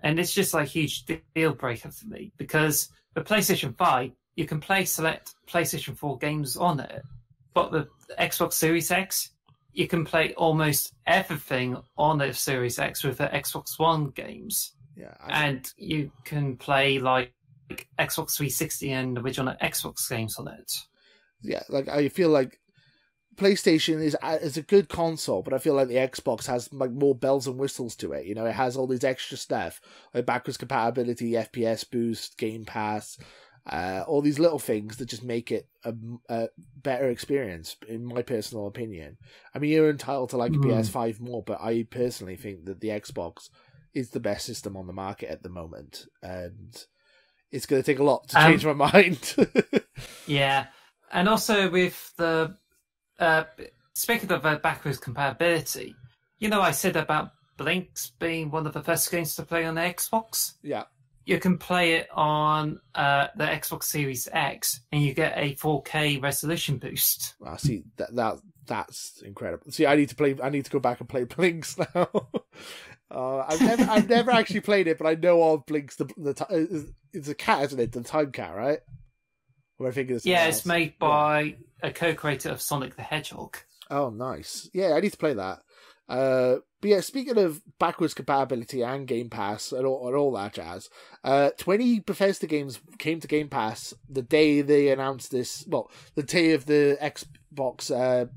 and it's just like a huge deal breaker for me, because the PlayStation 5, you can play select PlayStation 4 games on it, but the Xbox Series X, you can play almost everything on the Series X with the Xbox One games. Yeah, and you can play like Xbox 360 and original Xbox games on it. Yeah, like I feel like PlayStation is a good console, but I feel like the Xbox has like more bells and whistles to it. You know, it has all these extra stuff like backwards compatibility, FPS boost, Game Pass, all these little things that just make it a better experience, in my personal opinion. I mean, you're entitled to like a PS5 more, but I personally think that the Xbox is the best system on the market at the moment, and it's going to take a lot to change my mind. Yeah, and also with the speaking of backwards compatibility, you know, I said about Blinks being one of the first games to play on the Xbox. Yeah, you can play it on the Xbox Series X, and you get a 4K resolution boost. I see that's incredible. See, I need to go back and play Blinks now. I've never actually played it, but I know of Blinks. It's a cat, isn't it? The time cat, right? Or I think it's it's made by a co-creator of Sonic the Hedgehog. Oh, nice. Yeah, I need to play that. But yeah, speaking of backwards compatibility and Game Pass and all that jazz, 20 Bethesda games came to Game Pass the day they announced this. Well, the day of the Xbox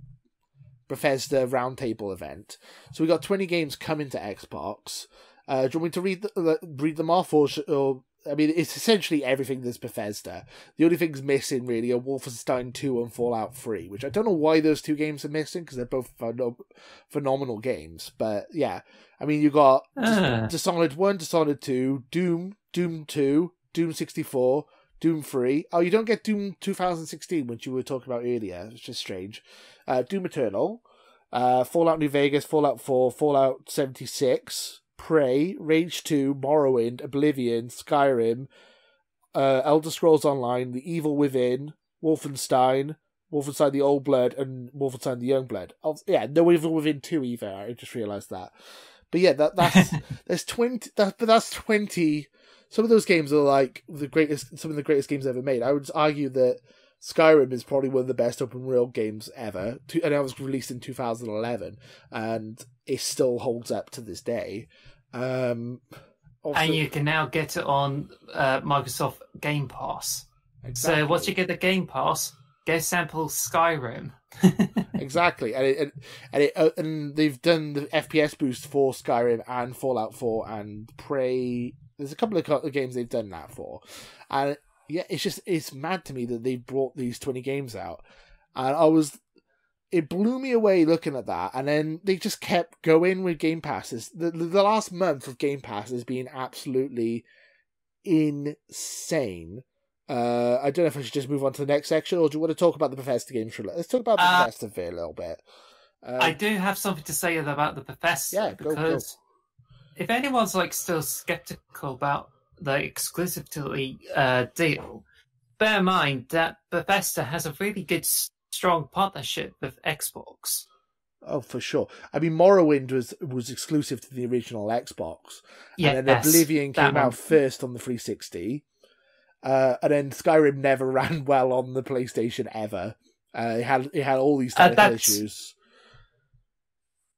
Bethesda Roundtable event. So we got 20 games coming to Xbox. Do you want me to read them off, or I mean, it's essentially everything that's Bethesda. The only things missing really are Wolfenstein 2 and Fallout 3, which I don't know why those two games are missing, because they're both phenomenal games. But yeah, I mean, you got Dishonored 1, Dishonored 2, Doom 2, Doom 64, Doom 3. Oh, you don't get Doom 2016, which you were talking about earlier. It's just strange. Doom Eternal, Fallout New Vegas, Fallout 4, Fallout 76, Prey, Rage 2, Morrowind, Oblivion, Skyrim, Elder Scrolls Online, The Evil Within, Wolfenstein, Wolfenstein the Old Blood, and Wolfenstein the Young Blood. Yeah, no Evil Within 2 either. I just realised that. But yeah, that's there's 20. But that's 20. Some of those games are like some of the greatest games ever made. I would argue that Skyrim is probably one of the best open world games ever, and it was released in 2011, and it still holds up to this day. Also, and you can now get it on Microsoft Game Pass. Exactly. So once you get the Game Pass, go sample Skyrim. Exactly, and they've done the FPS boost for Skyrim and Fallout 4 and Prey. There's a couple of games they've done that for, and yeah, it's mad to me that they brought these 20 games out, and it blew me away looking at that, and then they just kept going with Game Passes. The last month of Game Pass has been absolutely insane. I don't know if I should just move on to the next section, or do you want to talk about the Bethesda games for a little? Let's talk about the Bethesda for a little bit. I do have something to say about the Bethesda, because if anyone's like still skeptical about the exclusivity deal, bear in mind that Bethesda has a really good, strong partnership with Xbox. Oh, for sure. I mean, Morrowind was exclusive to the original Xbox, and then Oblivion came out first on the 360, and then Skyrim never ran well on the PlayStation ever. It had all these technical issues.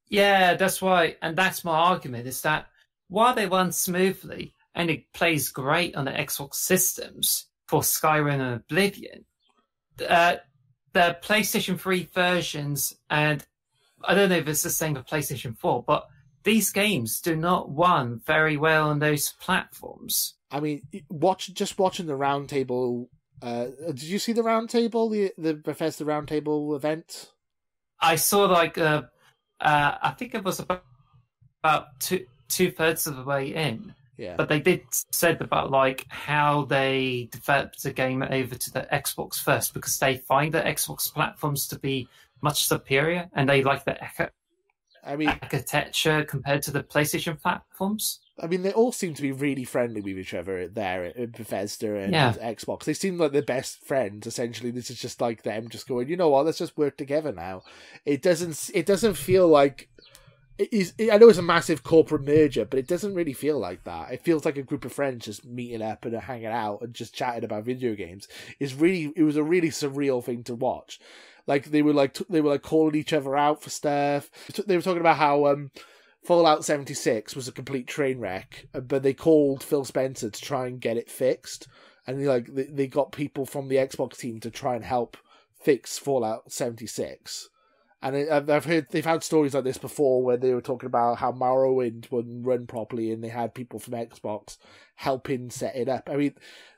Yeah, that's why, and that's my argument, is that while they run smoothly and it plays great on the Xbox systems for Skyrim and Oblivion, the PlayStation 3 versions, and I don't know if it's the same for PlayStation 4, but these games do not run very well on those platforms. I mean, watching the Roundtable. Did you see the Roundtable, the Bethesda Roundtable event? I saw I think it was about two-thirds of the way in. Yeah. But they did said about how they developed the game over to the Xbox first, because they find the Xbox platforms to be much superior, and they like the architecture compared to the PlayStation platforms. I mean, they all seem to be really friendly with each other there at Bethesda and Xbox. They seem like they're best friends, essentially. This is just like them just going, you know what, let's just work together now. It doesn't feel like... I know it's a massive corporate merger, but it doesn't really feel like that. It feels like a group of friends just meeting up and hanging out and just chatting about video games. It was a really surreal thing to watch. Like they were calling each other out for stuff. They were talking about how Fallout 76 was a complete train wreck, but they called Phil Spencer to try and get it fixed, and they got people from the Xbox team to try and help fix Fallout 76. And I've heard they've had stories like this before where they were talking about how Morrowind wouldn't run properly, and they had people from Xbox helping set it up. I mean,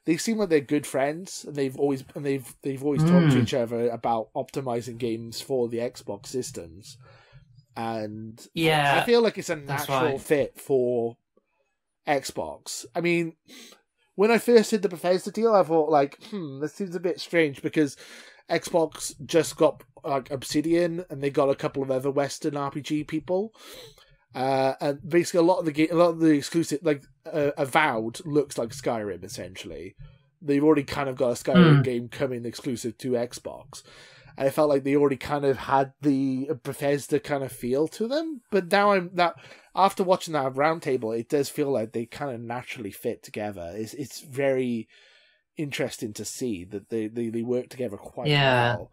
they seem like they're good friends, and they've always talked to each other about optimizing games for the Xbox systems. And I feel like it's a natural fit for Xbox. I mean, when I first did the Bethesda deal, I thought this seems a bit strange, because Xbox just got Obsidian, and they got a couple of other Western RPG people, and basically a lot of the exclusive, Avowed looks like Skyrim. Essentially, they've already kind of got a Skyrim game coming exclusive to Xbox, and I felt like they already kind of had the Bethesda kind of feel to them. But now after watching that Roundtable, it does feel like they kind of naturally fit together. It's very interesting to see that they work together quite well.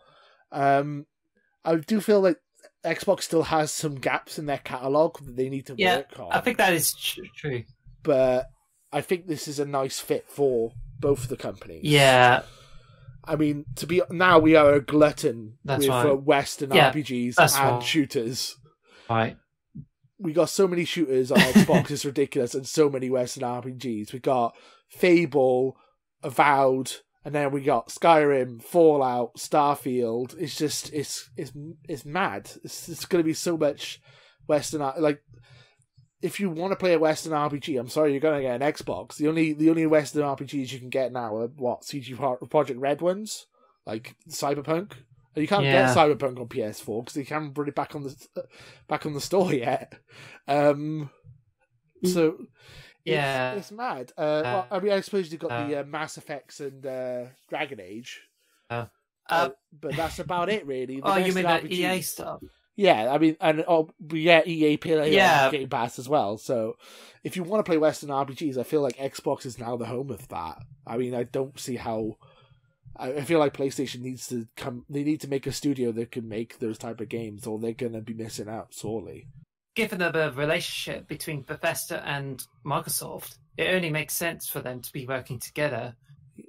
I do feel like Xbox still has some gaps in their catalogue that they need to work on. I think that is true. But I think this is a nice fit for both the companies. Yeah. I mean, we are a glutton with Western RPGs and shooters. Right. We got so many shooters on Xbox, it's ridiculous, and so many Western RPGs. We got Fable, Avowed, and then we got Skyrim, Fallout, Starfield. It's just it's mad. It's going to be so much Western. If you want to play a Western RPG, I'm sorry, you're going to get an Xbox. The only Western RPGs you can get now are CG Project Red ones, like Cyberpunk. You can't get Cyberpunk on PS4 because they haven't brought it back on the store yet. So. Yeah, it's mad. I mean, I suppose you've got the Mass Effects and Dragon Age, but that's about it, really. You mean the EA stuff? Yeah, I mean, and EA Play on Game Pass as well. So, if you want to play Western RPGs, I feel like Xbox is now the home of that. I mean, I don't see how. I feel like PlayStation needs to come. They need to make a studio that can make those type of games, or they're going to be missing out sorely. Given the relationship between Bethesda and Microsoft, it only makes sense for them to be working together.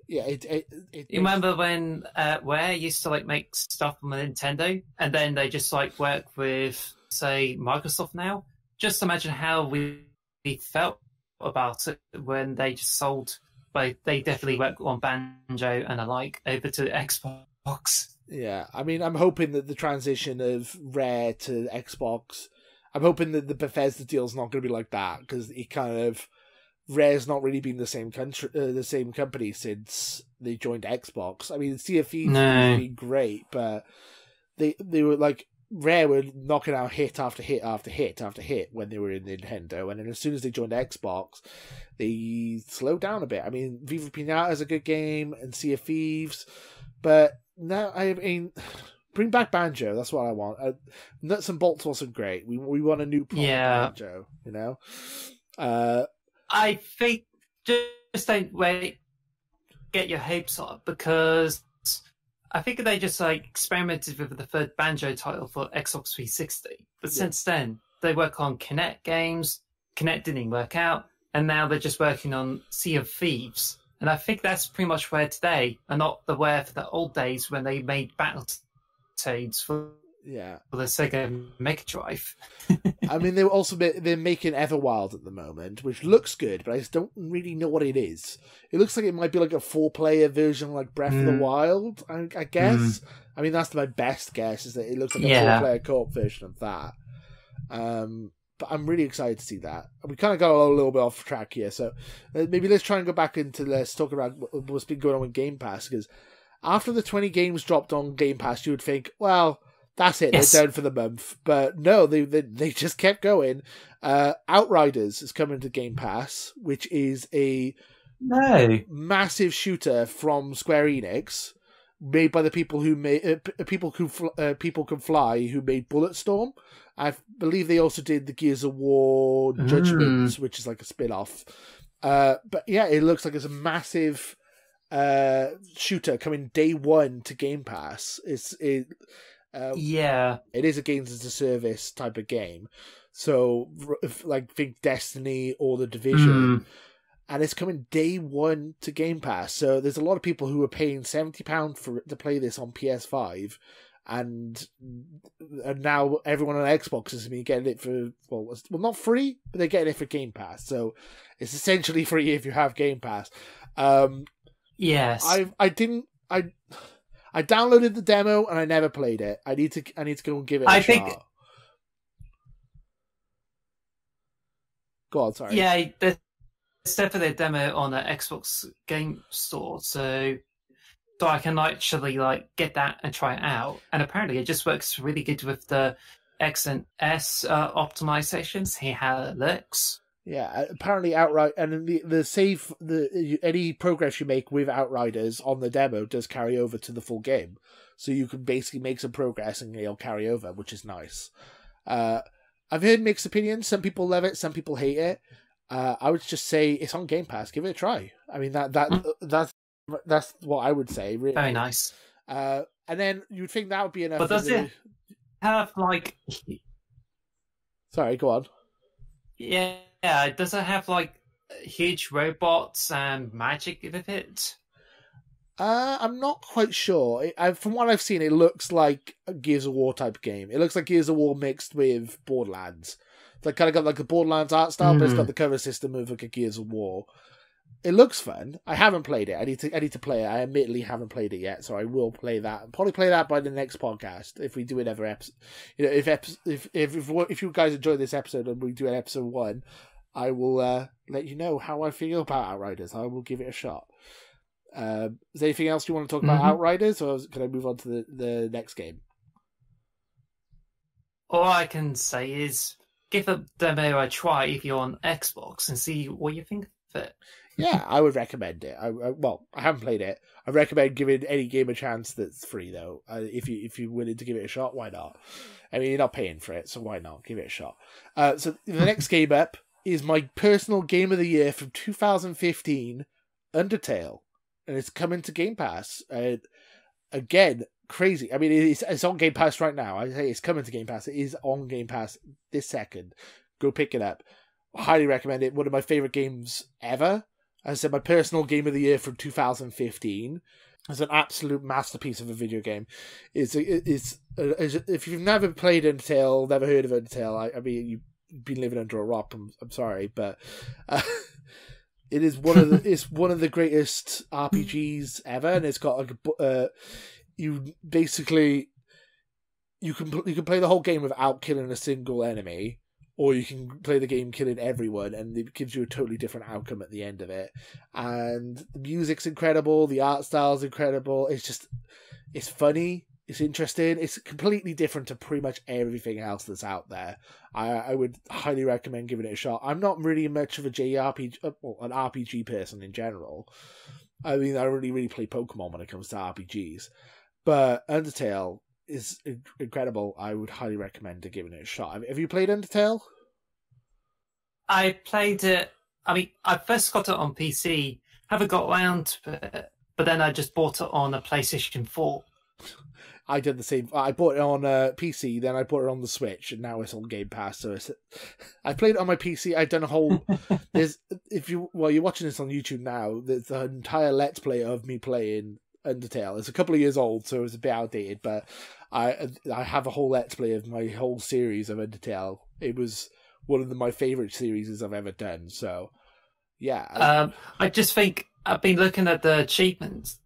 Yeah, you remember when Rare used to make stuff on the Nintendo, and then they just work with, say, Microsoft now? Just imagine how we felt about it when they just sold. They definitely work on Banjo and the like over to Xbox. Yeah, I mean, I'm hoping that the transition of Rare to Xbox. I'm hoping that the Bethesda deal's not going to be like that, because it kind of Rare's not really been the same company since they joined Xbox. I mean, Sea of Thieves has been great, but they were Rare were knocking out hit after hit after hit after hit when they were in Nintendo, and then as soon as they joined Xbox, they slowed down a bit. I mean, Viva Pinata is a good game, and Sea of Thieves, but now I mean, bring back Banjo. That's what I want. Nuts and Bolts wasn't great. We want a new Banjo. You know. I think just don't wait. Get your hopes up, because I think they just like experimented with the third Banjo title for Xbox 360, but since then they work on Kinect games. Kinect didn't work out, and now they're just working on Sea of Thieves. And I think that's pretty much where today, and not the where for the old days when they made Battletoads for the Sega Mega Drive. I mean, they're making Everwild at the moment, which looks good, but I just don't really know what it is. It looks like it might be like a 4-player version, like Breath of the Wild, I guess. I mean, that's my best guess, is that it looks like a 4-player co-op version of that. But I'm really excited to see that. We kind of got a little bit off track here, so maybe let's try and go back into let's talk about what's been going on with Game Pass, because after the 20 games dropped on Game Pass, you would think, well, that's it, they're done for the month. But no, they just kept going. Outriders is coming to Game Pass, which is a massive shooter from Square Enix, made by the people who made People Can Fly, who made Bulletstorm. I believe they also did the Gears of War Judgments, which is like a spin-off. But yeah, it looks like it's a massive shooter coming day one to Game Pass. It is a games as a service type of game. So, like, think Destiny or The Division. And it's coming day one to Game Pass. So there's a lot of people who are paying £70 to play this on PS5. And now everyone on Xbox is getting it for, well, not free, but they're getting it for Game Pass. So it's essentially free if you have Game Pass. Yes. I downloaded the demo and I never played it. I need to go and give it a shot. Go on, sorry. Yeah, there's definitely a demo on the Xbox Game Store, so I can actually get that and try it out. And apparently it just works really good with the X and S optimization. See how it looks. Yeah, apparently any progress you make with Outriders on the demo does carry over to the full game. So you can basically make some progress and it'll carry over, which is nice. I've heard mixed opinions. Some people love it, some people hate it. I would just say it's on Game Pass. Give it a try. I mean, that's what I would say. Really. Very nice. And then you'd think that would be enough. But does it have Sorry, go on. Yeah, does it have huge robots and magic with it? I'm not quite sure. From what I've seen, it looks like a Gears of War type game. It looks like Gears of War mixed with Borderlands. It's kind of got a Borderlands art style, but it's got the cover system of a Gears of War. It looks fun. I haven't played it. I need to play it. I admittedly haven't played it yet, so I will play that. I'll probably play that by the next podcast if we do another episode. If you guys enjoy this episode and we do an episode 1, I will let you know how I feel about Outriders. I will give it a shot. Is there anything else you want to talk about Outriders, or can I move on to the next game? All I can say is give the demo a try if you're on Xbox and see what you think of it. Yeah, I would recommend it. I haven't played it. I recommend giving any game a chance that's free, though. If you're willing to give it a shot, why not? I mean, you're not paying for it, so why not? Give it a shot. So the next game up is my personal game of the year from 2015, Undertale. And it's coming to Game Pass. Again, crazy. I mean, it's on Game Pass right now. I say it's coming to Game Pass. It is on Game Pass this second. Go pick it up. Highly recommend it. One of my favorite games ever. As I said, my personal game of the year from 2015. It's an absolute masterpiece of a video game. It's if you've never played Undertale, never heard of Undertale, I mean, you've been living under a rock. I'm sorry, but it is one of the greatest RPGs ever, and it's got you can play the whole game without killing a single enemy. Or you can play the game killing everyone, and it gives you a totally different outcome at the end of it. And the music's incredible, the art style's incredible. It's funny, it's interesting, it's completely different to pretty much everything else that's out there. I would highly recommend giving it a shot. I'm not really much of an RPG person in general. I mean, I really play Pokemon when it comes to RPGs. But Undertale is incredible. I would highly recommend giving it a shot. Have you played Undertale? I played it. I mean, I first got it on PC. Haven't got around to it, but then I just bought it on a PlayStation 4. I did the same. I bought it on PC, then I bought it on the Switch, and now it's on Game Pass. So I played it on my PC. I've done a whole. You're watching this on YouTube now, there's the entire Let's Play of me playing Undertale. It's a couple of years old, so it's a bit outdated, but I have a whole Let's Play of my whole series of Undertale. It was one of my favourite series I've ever done. So yeah, I just think I've been looking at the achievements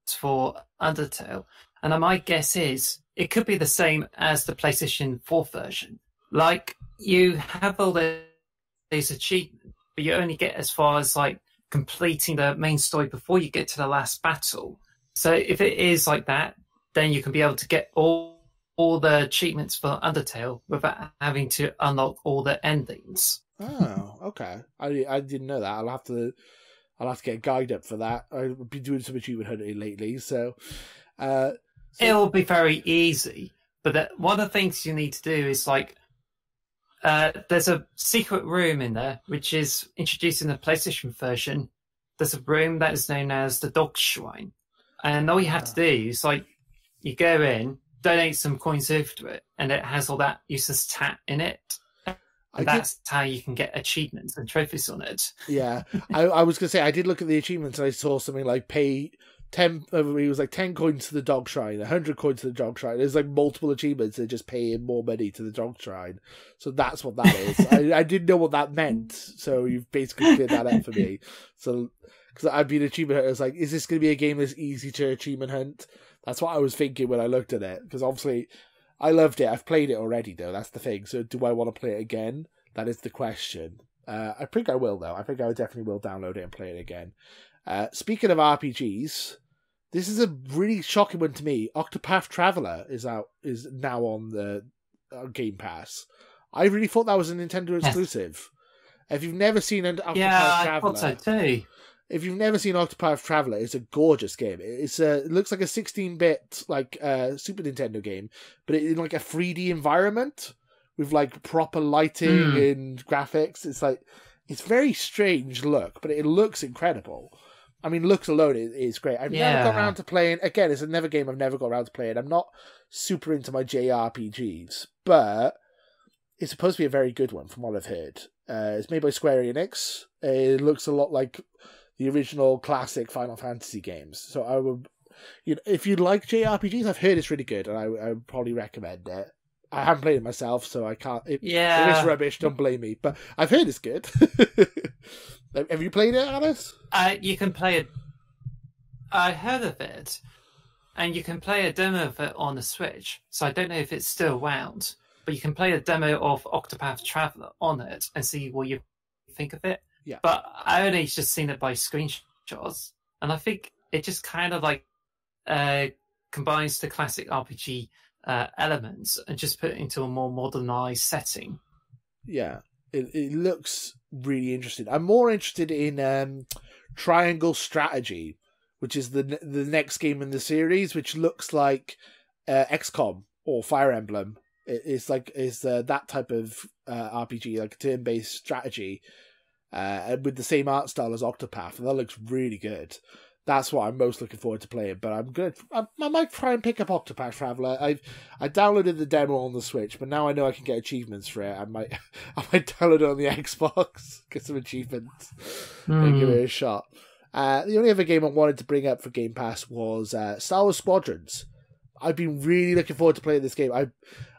for Undertale. And my guess is it could be the same as the PlayStation 4 version. Like, you have all these achievements, but you only get as far as, like, completing the main story before you get to the last battle. So if it is like that, then you can be able to get all the achievements for Undertale without having to unlock all the endings. Oh, okay. I didn't know that. I'll have to get a guide up for that. I've been doing some achievement hunting lately, so... It'll be very easy, but one of the things you need to do is there's a secret room in there, which is introduced in the PlayStation version. There's a room that is known as the Dog Shrine, and all you have to do is you go in, donate some coins over to it, and it has all that useless tat in it. And that's how you can get achievements and trophies on it. Yeah, I was gonna say I did look at the achievements and I saw something like pay 10. It was like 10 coins to the Dog Shrine, 100 coins to the Dog Shrine. There's like multiple achievements that just pay in more money to the Dog Shrine. So that's what that is. I didn't know what that meant, so you've basically cleared that up for me. So because I've been achievement hunter, I was like, is this going to be a game that's easy to achievement hunt? That's what I was thinking when I looked at it. Because obviously, I loved it. I've played it already, though. That's the thing. So do I want to play it again? That is the question. I think I will, though. I think I definitely will download it and play it again. Speaking of RPGs, this is a really shocking one to me. Octopath Traveler is now on the Game Pass. I really thought that was a Nintendo exclusive. If you've never seen Octopath Traveler, I thought so too. If you've never seen Octopath Traveler, it's a gorgeous game. It looks like a 16-bit Super Nintendo game, but in like a 3D environment with like proper lighting and graphics. It's very strange look, but it looks incredible. I mean, looks alone is great. I've never got around to playing... Again, it's another game I've never got around to playing. I'm not super into my JRPGs, but it's supposed to be a very good one from what I've heard. It's made by Square Enix. It looks a lot like the original classic Final Fantasy games. So I would... if you like JRPGs, I've heard it's really good, and I would probably recommend it. I haven't played it myself, so I can't... If it's rubbish, don't blame me. But I've heard it's good. Have you played it, Alice? You can play it. I heard of it, and you can play a demo of it on the Switch. So I don't know if it's still around, but you can play a demo of Octopath Traveler on it and see what you think of it. Yeah. But I only just seen it by screenshots, and I think it just kind of combines the classic RPG elements and just put it into a more modernized setting. Yeah, it looks really interesting. I'm more interested in Triangle Strategy, which is the next game in the series, which looks like XCOM or Fire Emblem. It's that type of RPG, like a turn-based strategy, with the same art style as Octopath, and that looks really good. That's what I'm most looking forward to playing. But I might try and pick up Octopath Traveler. I downloaded the demo on the Switch, but now I know I can get achievements for it. I might download it on the Xbox, get some achievements, and give it a shot. The only other game I wanted to bring up for Game Pass was Star Wars Squadrons. I've been really looking forward to playing this game. I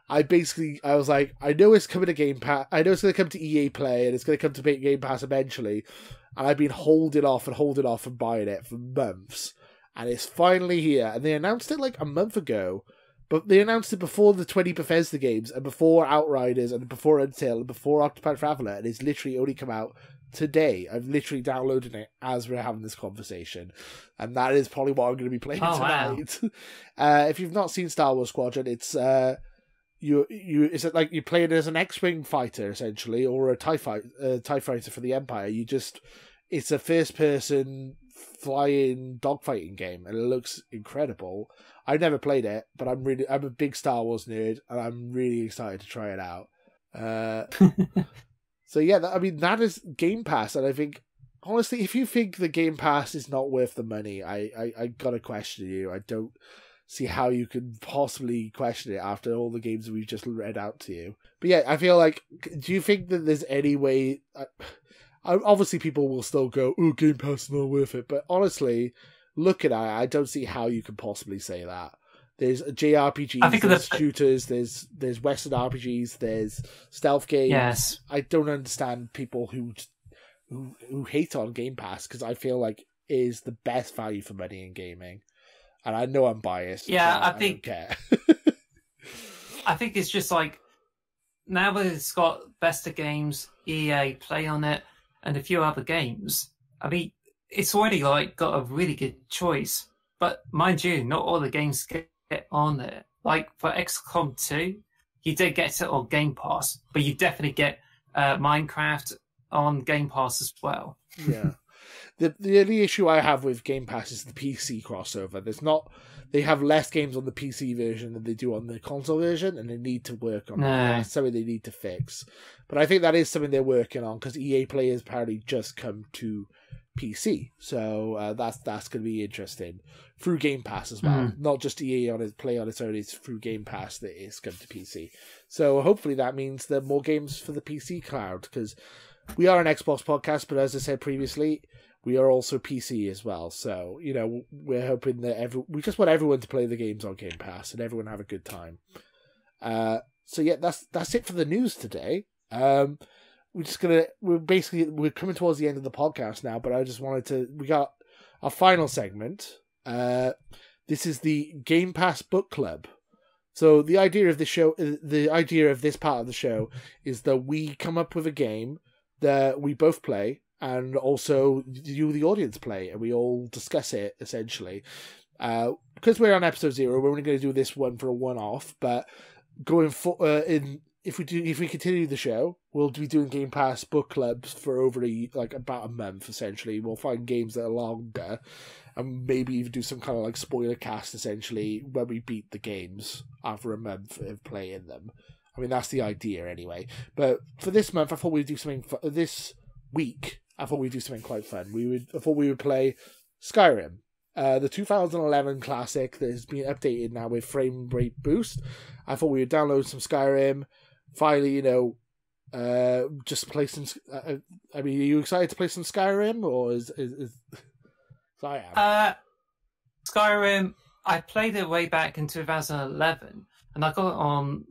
was like, I know it's coming to Game Pass. I know it's going to come to EA Play, and it's going to come to Game Pass eventually. And I've been holding off and buying it for months. And it's finally here. And they announced it like a month ago. But they announced it before the 20 Bethesda games, and before Outriders, and before Undertale, and before Octopath Traveler. And it's literally only come out today. I've literally downloaded it as we're having this conversation. And that is probably what I'm going to be playing tonight. Wow. If you've not seen Star Wars Squadron, it's... Is it like you play it as an X-wing fighter essentially, or a TIE fighter for the Empire? It's a first-person flying dogfighting game, and it looks incredible. I've never played it, but I'm a big Star Wars nerd, and I'm really excited to try it out. So yeah, that is Game Pass, and I think honestly, if you think the Game Pass is not worth the money, I gotta question you. I don't see how you could possibly question it after all the games we've just read out to you. But yeah, I feel like, do you think that there's any way? Obviously, people will still go, "Oh, Game Pass is not worth it," but honestly, looking at it, I don't see how you can possibly say that. There's JRPGs, there's shooters, there's Western RPGs, there's stealth games. Yes. I don't understand people who hate on Game Pass, because I feel like it is the best value for money in gaming. And I know I'm biased. Yeah, I don't care. I think it's just like, now that it's got Bethesda games, EA Play on it, and a few other games, I mean, it's already like got a really good choice. But mind you, not all the games get on there. Like for XCOM 2, you did get it on Game Pass, but you definitely get Minecraft on Game Pass as well. Yeah. The only issue I have with Game Pass is the PC crossover. They have less games on the PC version than they do on the console version, and they need to work on that. That's something they need to fix. But I think that is something they're working on, because EA players apparently just come to PC. So that's going to be interesting. Through Game Pass as well. Not just EA play on its own, it's through Game Pass that it's come to PC. So hopefully that means there are more games for the PC cloud, because we are an Xbox podcast, but as I said previously, we are also PC as well. So, we're hoping that we just want everyone to play the games on Game Pass and everyone have a good time. So yeah, that's it for the news today. We're coming towards the end of the podcast now, but I just we got our final segment. This is the Game Pass Book Club. So the idea of this part of the show is that we come up with a game that we both play, and also you, the audience, play, and we all discuss it, essentially. Because we're on episode 0, we're only going to do this one for a one-off, but going if we continue the show, we'll be doing Game Pass book clubs for over about a month, essentially. We'll find games that are longer, and maybe even do some kind of spoiler cast, essentially, when we beat the games after a month of playing them. I mean, that's the idea anyway. But for this month, I thought we'd do something this week. I thought we'd do something quite fun. I thought we would play Skyrim, the 2011 classic that has been updated now with frame rate boost. I thought we would download some Skyrim, finally, just play some. I mean, are you excited to play some Skyrim, or is I am. Skyrim, I played it way back in 2011, and I got it on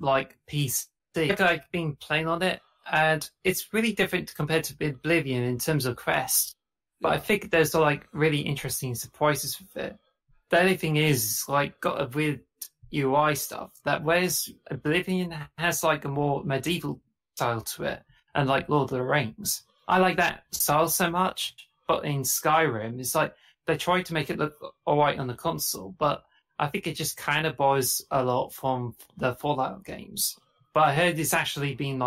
PC. I've been playing on it, and it's really different compared to Oblivion in terms of quests. But I think there's really interesting surprises with it. The only thing is, got a weird UI stuff. That whereas Oblivion has a more medieval style to it, and Lord of the Rings, I like that style so much. But in Skyrim, it's they tried to make it look alright on the console, but I think it just kind of borrows a lot from the Fallout games. But I heard it's actually been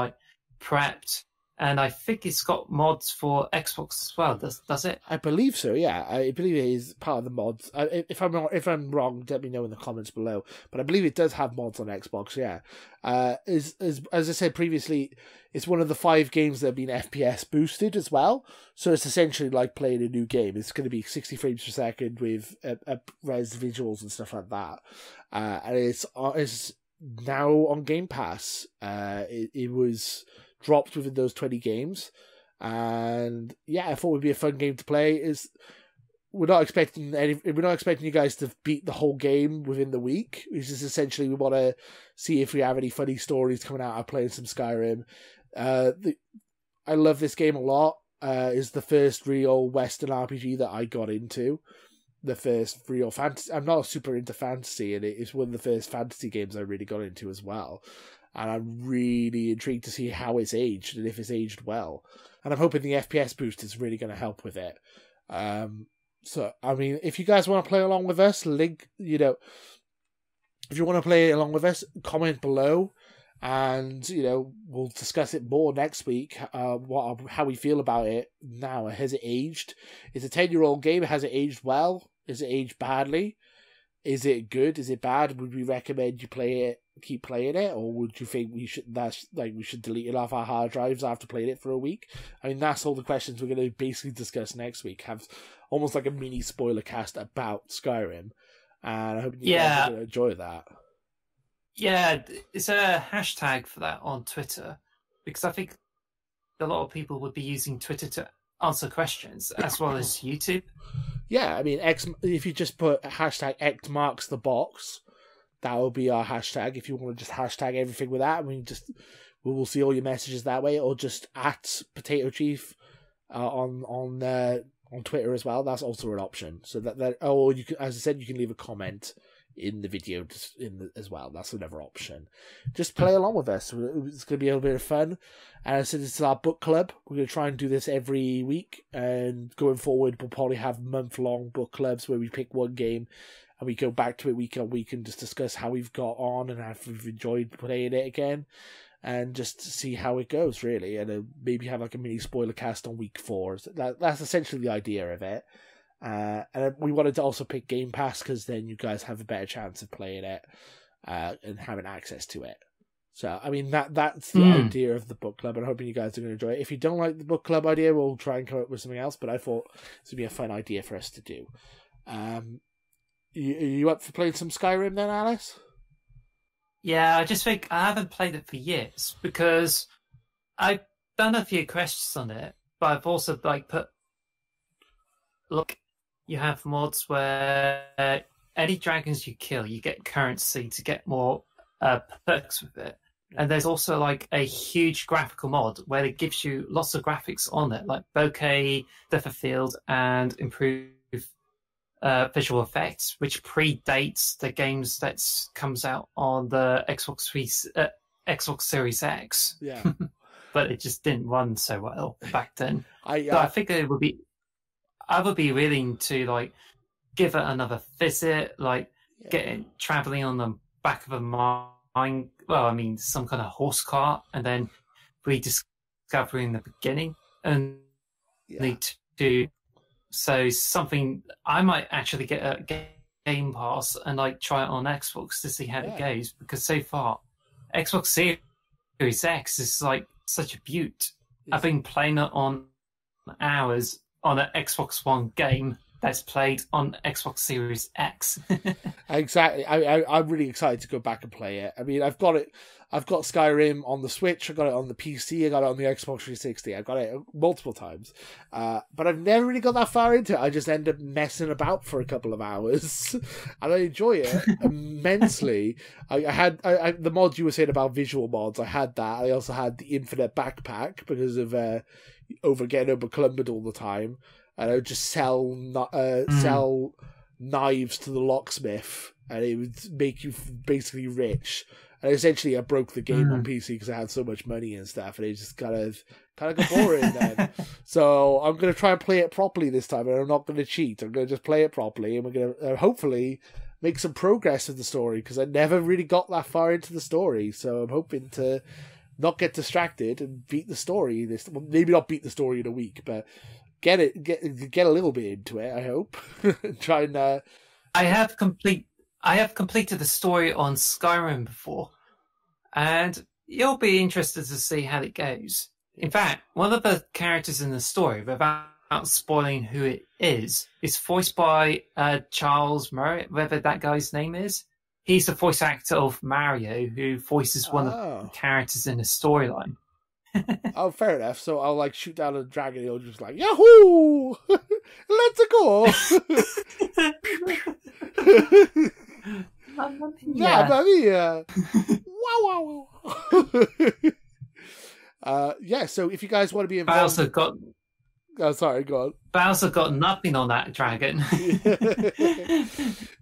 prepped, and I think it's got mods for Xbox as well. Does it? I believe so. Yeah, I believe it is part of the mods. If I'm wrong, let me know in the comments below. But I believe it does have mods on Xbox. Yeah, as I said previously, it's one of the 5 games that have been FPS boosted as well. So it's essentially like playing a new game. It's going to be 60 frames per second with res visuals and stuff like that. And it's now on Game Pass. It was dropped within those 20 games, and yeah, I thought it would be a fun game to play. We're not expecting you guys to beat the whole game within the week. It's just essentially we want to see if we have any funny stories coming out of playing some Skyrim. I love this game a lot. It's the first real Western RPG that I got into. The first real fantasy. I'm not super into fantasy, and it's one of the first fantasy games I really got into as well. And I'm really intrigued to see how it's aged, and if it's aged well. And I'm hoping the FPS boost is really going to help with it. So, I mean, if you guys want to play along with us, if you want to play along with us, comment below, And, we'll discuss it more next week, how we feel about it now. Has it aged? It's a 10-year-old game. Has it aged well? Is it aged badly? Is it good? Is it bad? Would we recommend you keep playing it? Or would you think we should delete it off our hard drives after playing it for a week? I mean, that's all the questions we're going to basically discuss next week. Have almost like a mini spoiler cast about Skyrim. And I hope you guys are going to enjoy that. Yeah, is there a hashtag for that on Twitter? Because I think a lot of people would be using Twitter to answer questions as well as YouTube. Yeah, I mean, if you just put hashtag #XMarksTheBox, that will be our hashtag. If you want to just hashtag everything with that, we will see all your messages that way, or just @Potato Chief on Twitter as well. That's also an option. So or you can, as I said, you can leave a comment in the video as well. That's another option. Just play along with us. It's going to be a little bit of fun. And as I said, it's our book club. We're going to try and do this every week. And going forward, we'll probably have month-long book clubs where we pick one game and we go back to it week on week and just discuss how we've got on and how we've enjoyed playing it again. And just to see how it goes, really. And maybe have like a mini spoiler cast on week 4. So that's essentially the idea of it. And we wanted to also pick Game Pass because then you guys have a better chance of playing it and having access to it. So, I mean, that's the idea of the book club, and I'm hoping you guys are going to enjoy it. If you don't like the book club idea, we'll try and come up with something else, but I thought this would be a fun idea for us to do. You up for playing some Skyrim then, Alice? Yeah, I just think I haven't played it for years because I've done a few quests on it, but I've also look, you have mods where any dragons you kill, you get currency to get more perks with it. And there's also like a huge graphical mod where it gives you lots of graphics on it, like bokeh, depth of field, and improved visual effects, which predates the games that comes out on the Xbox Series X. Yeah. But it just didn't run so well back then. I think I would be willing to give it another visit, traveling on the back of a mine. Well, I mean, some kind of horse cart, and then rediscovering the beginning, and need to. So something I might actually get a Game Pass and try it on Xbox to see how it goes, because so far Xbox Series X is such a beaut. I've been playing it on hours on an Xbox One game that's played on Xbox Series X. Exactly. I'm really excited to go back and play it. I mean, I've got Skyrim on the Switch, I got it on the PC, I got it on the Xbox 360, I got it multiple times. But I've never really got that far into it. I just end up messing about for a couple of hours. And I enjoy it immensely. I had the mods you were saying about visual mods, I had that. I also had the infinite backpack because of getting overclumbered all the time. And I would just sell knives to the locksmith, and it would make you basically rich. And essentially, I broke the game on PC because I had so much money and stuff, and it just kind of got boring then. So I'm going to try and play it properly this time, and I'm not going to cheat. I'm going to just play it properly, and we're going to hopefully make some progress with the story, because I never really got that far into the story. So I'm hoping to not get distracted and beat the story. Maybe not beat the story in a week, but get a little bit into it, I hope. Try and I have completed the story on Skyrim before, and you'll be interested to see how it goes. In fact, one of the characters in the story, without spoiling who it is voiced by Charles Murray, whatever that guy's name is. He's the voice actor of Mario, who voices one of the characters in the storyline. Oh, fair enough. So I'll shoot down a dragon, and he'll just Yahoo! Let's go! Mamma mia! Wow! So if you guys want to be involved, oh, sorry, go on. Bowser got nothing on that dragon.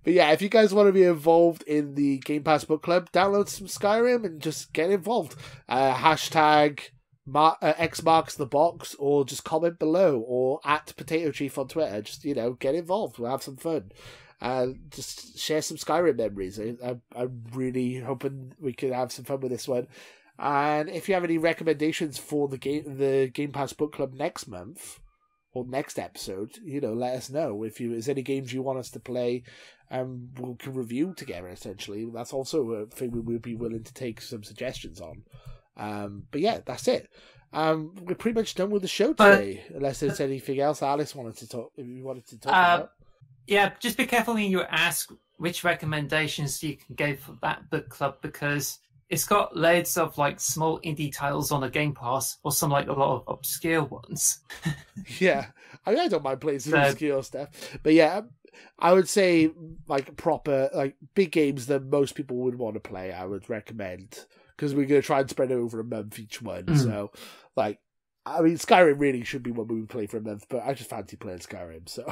But yeah, if you guys want to be involved in the Game Pass Book Club, download some Skyrim and just get involved. Hashtag X marks the box, or just comment below, or at Potato Chief on Twitter. Just, get involved. We'll have some fun. Just share some Skyrim memories. I'm really hoping we can have some fun with this one. And if you have any recommendations for the Game Pass Book Club next month or next episode, let us know. If there's any games you want us to play, we can review together. Essentially, that's also a thing we would be willing to take some suggestions on. But yeah, that's it. We're pretty much done with the show today, unless there's anything else Alice wanted to talk about. Yeah, just be careful when you ask which recommendations you can go for that book club, because it's got loads of small indie titles on the Game Pass, or some a lot of obscure ones. Yeah, I don't mind playing some obscure stuff, but yeah, I would say proper big games that most people would want to play. I would recommend, because we're going to try and spread it over a month each one. So Skyrim really should be one we would play for a month, but I just fancy playing Skyrim. So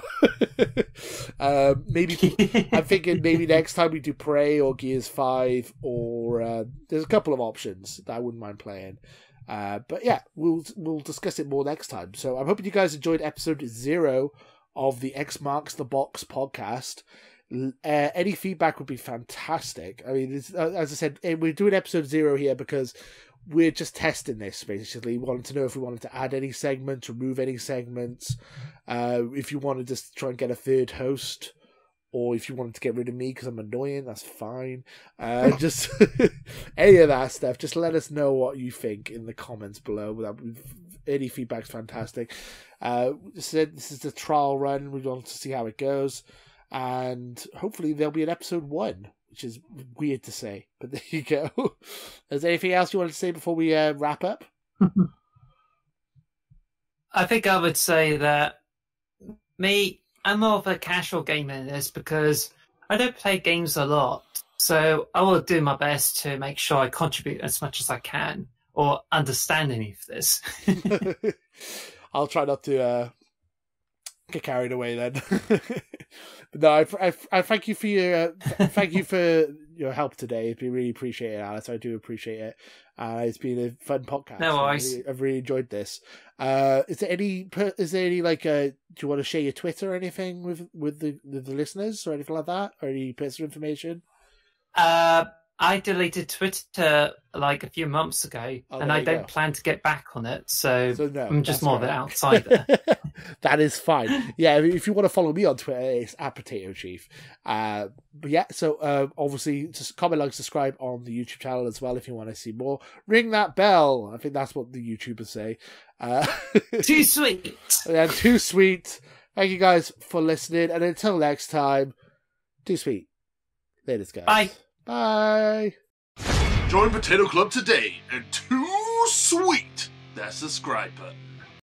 maybe I'm thinking next time we do Prey or Gears 5, or there's a couple of options that I wouldn't mind playing. But yeah, we'll discuss it more next time. So I'm hoping you guys enjoyed episode 0 of the X Marks the Box podcast. Any feedback would be fantastic. I mean, as I said, we're doing episode 0 here because we're just testing this, basically. We wanted to know if we wanted to add any segments, remove any segments, if you wanted to try and get a third host, or if you wanted to get rid of me because I'm annoying, that's fine. Just any of that stuff. Just let us know what you think in the comments below. Any feedback's fantastic. This is the trial run. We want to see how it goes. And hopefully there'll be an episode 1, which is weird to say, but there you go. Is there anything else you want to say before we wrap up? I think I would say that I'm more of a casual gamer in this, because I don't play games a lot. So I will do my best to make sure I contribute as much as I can, or understand any of this. I'll try not to get carried away then. But no, I thank you for your help today. It's been really appreciated, Alice. I do appreciate it. It's been a fun podcast. No worries. I've really enjoyed this. Is there any do you want to share your Twitter or anything with the listeners or anything like that, or any personal information? I deleted Twitter a few months ago, and I don't plan to get back on it. So no, I'm just more of an outsider. That is fine. Yeah, if you want to follow me on Twitter, it's at Potato Chief. But yeah, so obviously just comment, subscribe on the YouTube channel as well if you want to see more. Ring that bell. I think that's what the YouTubers say. Too sweet. Yeah, too sweet. Thank you guys for listening, and until next time, too sweet. Later, guys. Bye. Bye. Join Potato Club today and too sweet that subscribe button.